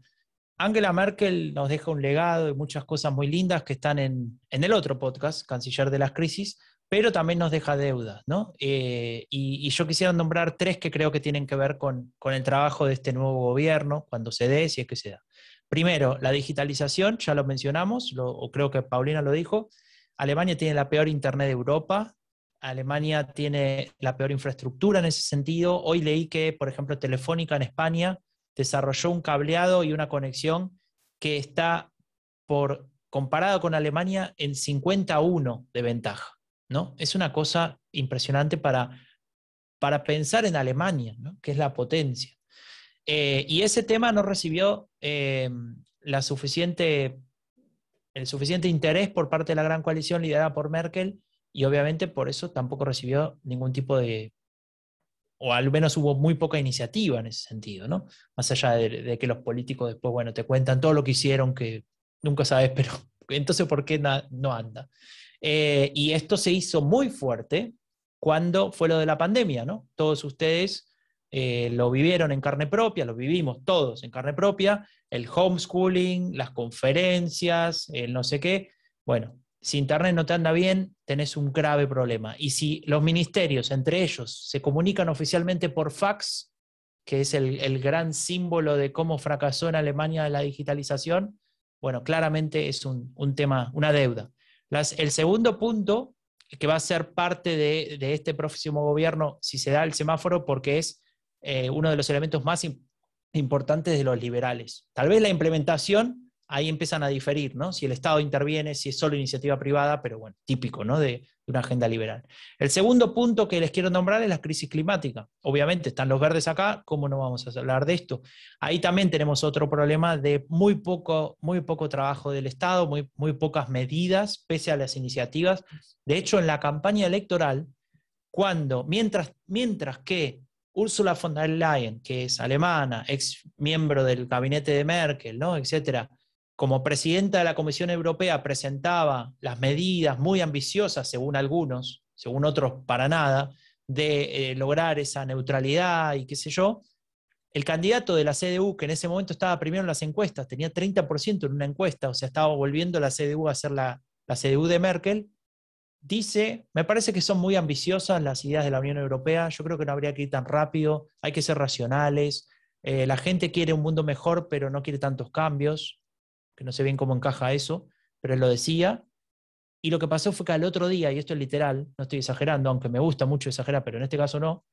Angela Merkel nos deja un legado y muchas cosas muy lindas que están en el otro podcast, Canciller de las Crisis, pero también nos deja deudas, ¿no? Y yo quisiera nombrar 3 que creo que tienen que ver con el trabajo de este nuevo gobierno, cuando se dé, si es que se da. Primero, la digitalización, ya lo mencionamos, o creo que Paulina lo dijo. Alemania tiene la peor internet de Europa. Alemania tiene la peor infraestructura en ese sentido. Hoy leí que, por ejemplo, Telefónica en España desarrolló un cableado y una conexión que está, comparado con Alemania, en 51 de ventaja, ¿no? Es una cosa impresionante para pensar en Alemania, ¿no? Que es la potencia. Y ese tema no recibió el suficiente interés por parte de la gran coalición liderada por Merkel, y obviamente por eso tampoco recibió ningún tipo de, o al menos hubo muy poca iniciativa en ese sentido, ¿no? Más allá de que los políticos después, bueno, te cuentan todo lo que hicieron, que nunca sabes, pero entonces ¿por qué no anda? Y esto se hizo muy fuerte cuando fue lo de la pandemia, ¿no? Todos ustedes lo vivieron en carne propia, lo vivimos todos en carne propia, el homeschooling, las conferencias, el no sé qué. Bueno, si Internet no te anda bien, tenés un grave problema. Y si los ministerios, entre ellos, se comunican oficialmente por fax, que es el gran símbolo de cómo fracasó en Alemania la digitalización, bueno, claramente es un tema, una deuda. El segundo punto, que va a ser parte de este próximo gobierno, si se da el semáforo, porque es uno de los elementos más importantes de los liberales. Tal vez la implementación, ahí empiezan a diferir, ¿no? Si el Estado interviene, si es solo iniciativa privada, pero bueno, típico, ¿no? De una agenda liberal. El segundo punto que les quiero nombrar es la crisis climática. Obviamente están los verdes acá, ¿cómo no vamos a hablar de esto? Ahí también tenemos otro problema de muy poco trabajo del Estado, muy pocas medidas, pese a las iniciativas. De hecho, en la campaña electoral, mientras que Ursula von der Leyen, que es alemana, ex miembro del gabinete de Merkel, ¿no? Etcétera, como presidenta de la Comisión Europea presentaba las medidas muy ambiciosas, según algunos, según otros para nada, de lograr esa neutralidad y qué sé yo, el candidato de la CDU, que en ese momento estaba primero en las encuestas, tenía 30% en una encuesta, o sea, estaba volviendo la CDU a ser la CDU de Merkel, dice, me parece que son muy ambiciosas las ideas de la Unión Europea, yo creo que no habría que ir tan rápido, hay que ser racionales, la gente quiere un mundo mejor, pero no quiere tantos cambios, que no sé bien cómo encaja eso, pero él lo decía. Y lo que pasó fue que al otro día, y esto es literal, no estoy exagerando, aunque me gusta mucho exagerar, pero en este caso no,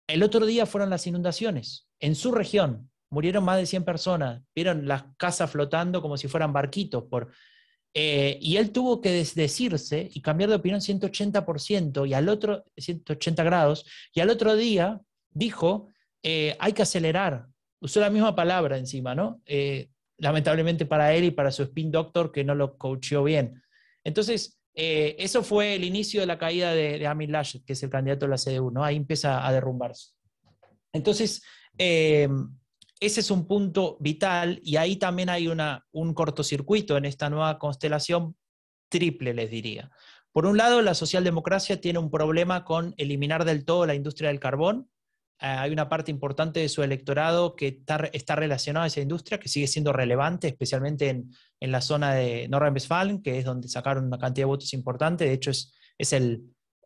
el otro día fueron las inundaciones en su región. Murieron más de 100 personas, vieron las casas flotando como si fueran barquitos. Y él tuvo que desdecirse y cambiar de opinión 180%, 180 grados, y al otro día dijo, hay que acelerar. Usó la misma palabra encima, ¿no? Lamentablemente para él y para su spin doctor que no lo coacheó bien. Entonces, eso fue el inicio de la caída de Armin Laschet, que es el candidato de la CDU, ¿no? Ahí empieza a derrumbarse. Entonces, ese es un punto vital, y ahí también hay un cortocircuito en esta nueva constelación triple, les diría. Por un lado, la socialdemocracia tiene un problema con eliminar del todo la industria del carbón. Hay una parte importante de su electorado que está relacionada a esa industria, que sigue siendo relevante, especialmente en la zona de Nordrhein-Westfalen, que es donde sacaron una cantidad de votos importante. De hecho, es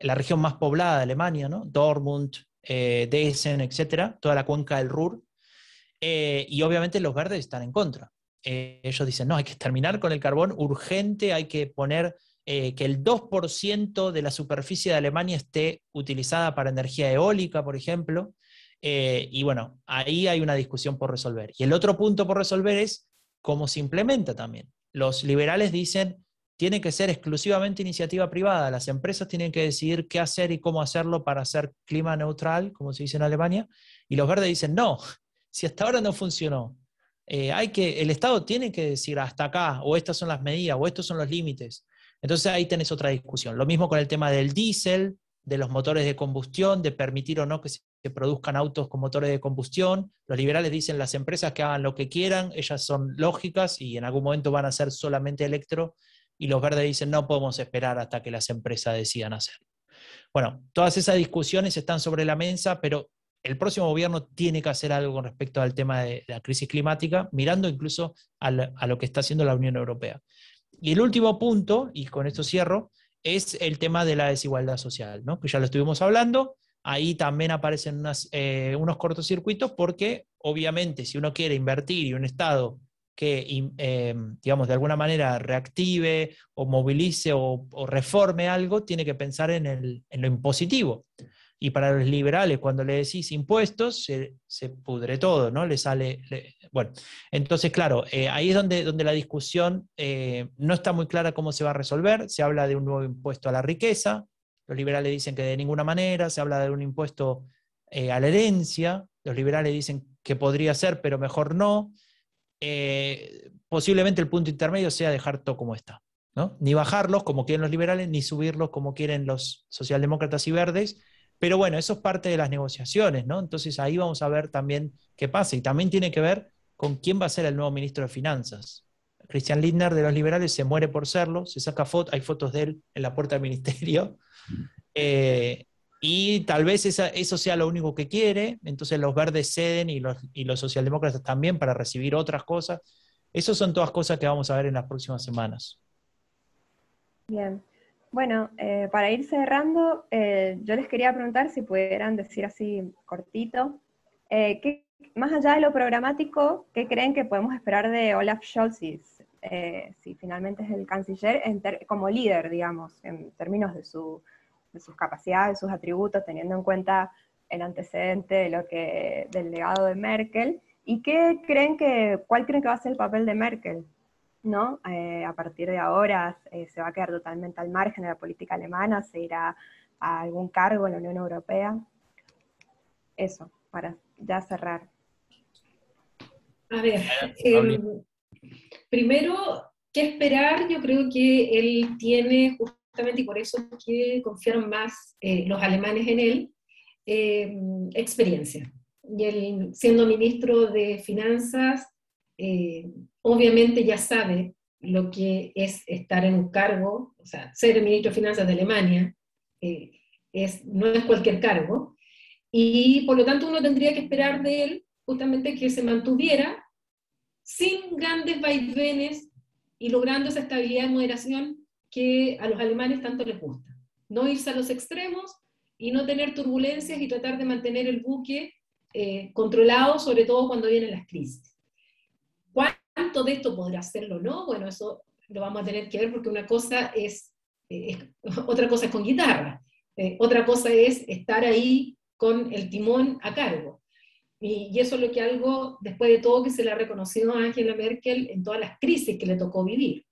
la región más poblada de Alemania, ¿no? Dortmund, Dresden, etcétera, toda la cuenca del Ruhr. Y obviamente los verdes están en contra. Ellos dicen, no, hay que terminar con el carbón urgente, hay que poner que el 2% de la superficie de Alemania esté utilizada para energía eólica, por ejemplo. Y bueno, ahí hay una discusión por resolver. Y el otro punto por resolver es cómo se implementa también. Los liberales dicen, tiene que ser exclusivamente iniciativa privada, las empresas tienen que decidir qué hacer y cómo hacerlo para ser clima neutral, como se dice en Alemania, y los verdes dicen, no, si hasta ahora no funcionó, el Estado tiene que decir hasta acá, o estas son las medidas, o estos son los límites. Entonces ahí tenés otra discusión. Lo mismo con el tema del diésel, de los motores de combustión, de permitir o no que se produzcan autos con motores de combustión. Los liberales dicen las empresas que hagan lo que quieran, ellas son lógicas y en algún momento van a ser solamente electro, y los verdes dicen no podemos esperar hasta que las empresas decidan hacerlo. Bueno, todas esas discusiones están sobre la mesa, pero el próximo gobierno tiene que hacer algo con respecto al tema de la crisis climática, mirando incluso a lo que está haciendo la Unión Europea. Y el último punto, y con esto cierro, es el tema de la desigualdad social, ¿no? Que ya lo estuvimos hablando. Ahí también aparecen unos cortocircuitos porque, obviamente, si uno quiere invertir y un Estado que, digamos, de alguna manera reactive o movilice o reforme algo, tiene que pensar en lo impositivo. Y para los liberales, cuando le decís impuestos, se pudre todo, ¿no? Bueno, entonces, claro, ahí es donde la discusión no está muy clara cómo se va a resolver. Se habla de un nuevo impuesto a la riqueza, los liberales dicen que de ninguna manera, se habla de un impuesto a la herencia, los liberales dicen que podría ser, pero mejor no. Posiblemente el punto intermedio sea dejar todo como está, ¿no? Ni bajarlos como quieren los liberales, ni subirlos como quieren los socialdemócratas y verdes. Pero bueno, eso es parte de las negociaciones, ¿no? Entonces ahí vamos a ver también qué pasa. Y también tiene que ver con quién va a ser el nuevo ministro de Finanzas. Christian Lindner de los liberales se muere por serlo, se saca fotos, hay fotos de él en la puerta del ministerio. Eh, y tal vez eso sea lo único que quiere, entonces los verdes ceden y los socialdemócratas también para recibir otras cosas. Esas son todas cosas que vamos a ver en las próximas semanas. Bien. Bueno, para ir cerrando, yo les quería preguntar si pudieran decir así cortito, más allá de lo programático, ¿qué creen que podemos esperar de Olaf Scholz si finalmente es el canciller como líder, digamos, en términos de sus capacidades, sus atributos, teniendo en cuenta el antecedente del legado de Merkel? ¿Y cuál creen que va a ser el papel de Merkel? ¿No? A partir de ahora se va a quedar totalmente al margen de la política alemana, se irá a algún cargo en la Unión Europea. Eso, para ya cerrar. A ver, primero, ¿qué esperar? Yo creo que él tiene justamente, y por eso es que confiaron más los alemanes en él, experiencia. Y él, siendo ministro de Finanzas, obviamente ya sabe lo que es estar en un cargo, o sea, ser el ministro de Finanzas de Alemania no es cualquier cargo, y por lo tanto uno tendría que esperar de él justamente que se mantuviera sin grandes vaivenes y logrando esa estabilidad y moderación que a los alemanes tanto les gusta. No irse a los extremos y no tener turbulencias y tratar de mantener el buque controlado, sobre todo cuando vienen las crisis. ¿Cuánto de esto podrá hacerlo o no? Bueno, eso lo vamos a tener que ver porque una cosa otra cosa es con guitarra, otra cosa es estar ahí con el timón a cargo. Y eso es lo que algo, después de todo, que se le ha reconocido a Angela Merkel en todas las crisis que le tocó vivir.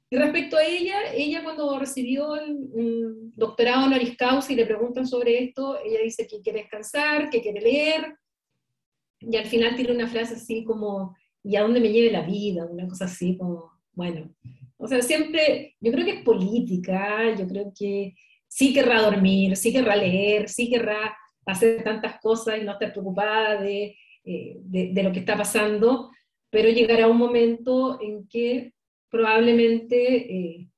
Y respecto a ella cuando recibió un doctorado honoris causa y le preguntan sobre esto, ella dice que quiere descansar, que quiere leer, y al final tiene una frase así como, ¿y a dónde me lleve la vida? Una cosa así como, bueno, o sea, siempre, yo creo que es política, yo creo que sí querrá dormir, sí querrá leer, sí querrá hacer tantas cosas y no estar preocupada de lo que está pasando, pero llegará un momento en que probablemente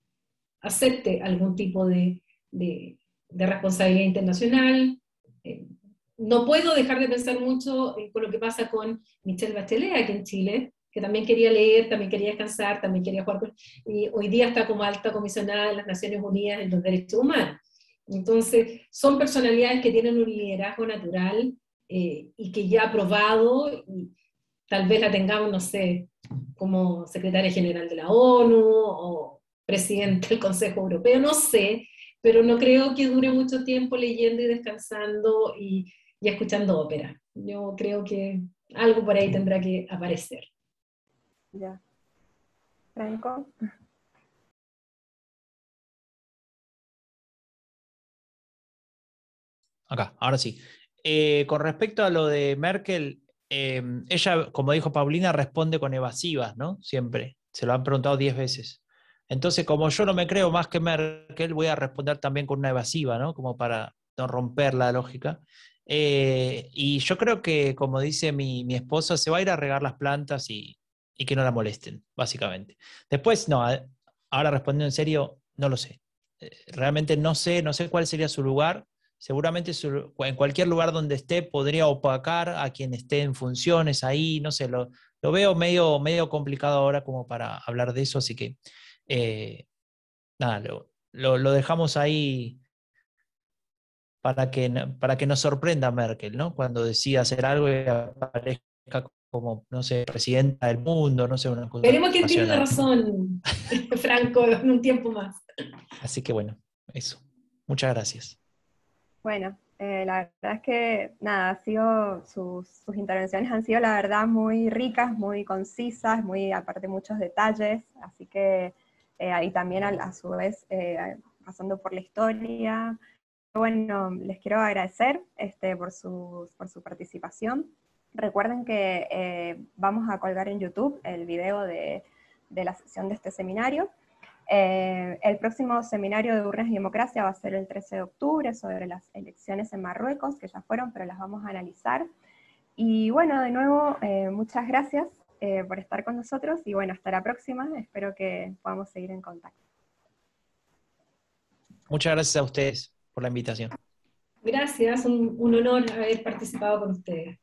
acepte algún tipo de responsabilidad internacional. No puedo dejar de pensar mucho con lo que pasa con Michelle Bachelet aquí en Chile, que también quería leer, también quería descansar, también quería jugar, y hoy día está como alta comisionada de las Naciones Unidas en los Derechos Humanos. Entonces, son personalidades que tienen un liderazgo natural y que ya ha probado, y tal vez la tengamos, no sé, como secretaria general de la ONU o presidente del Consejo Europeo, no sé, pero no creo que dure mucho tiempo leyendo y descansando y escuchando ópera. Yo creo que algo por ahí tendrá que aparecer. Ya. Franco. Acá, ahora sí. Con respecto a lo de Merkel, ella, como dijo Paulina, responde con evasivas, ¿no? Siempre. Se lo han preguntado 10 veces. Entonces, como yo no me creo más que Merkel, voy a responder también con una evasiva, ¿no? Como para no romper la lógica. Y yo creo que, como dice mi esposa, se va a ir a regar las plantas y que no la molesten, básicamente. Después, no, ahora respondiendo en serio, no lo sé. Realmente no sé cuál sería su lugar. Seguramente en cualquier lugar donde esté podría opacar a quien esté en funciones ahí, no sé, lo veo medio complicado ahora como para hablar de eso, así que nada, lo dejamos ahí para que nos sorprenda Merkel, ¿no? Cuando decida hacer algo y aparezca como, no sé, presidenta del mundo, no sé, una Veremos quién tiene la nacional. razón, Franco, en un tiempo más. Así que bueno, eso. Muchas gracias. Bueno, la verdad es que nada, sus intervenciones han sido la verdad muy ricas, muy concisas, muy aparte muchos detalles, así que y también a su vez pasando por la historia. Bueno, les quiero agradecer por su participación. Recuerden que vamos a colgar en YouTube el video de la sesión de este seminario. El próximo seminario de Urnas y Democracia va a ser el 13 de octubre sobre las elecciones en Marruecos, que ya fueron, pero las vamos a analizar. Y bueno, de nuevo, muchas gracias por estar con nosotros y bueno, hasta la próxima. Espero que podamos seguir en contacto. Muchas gracias a ustedes por la invitación. Gracias, un honor haber participado con ustedes.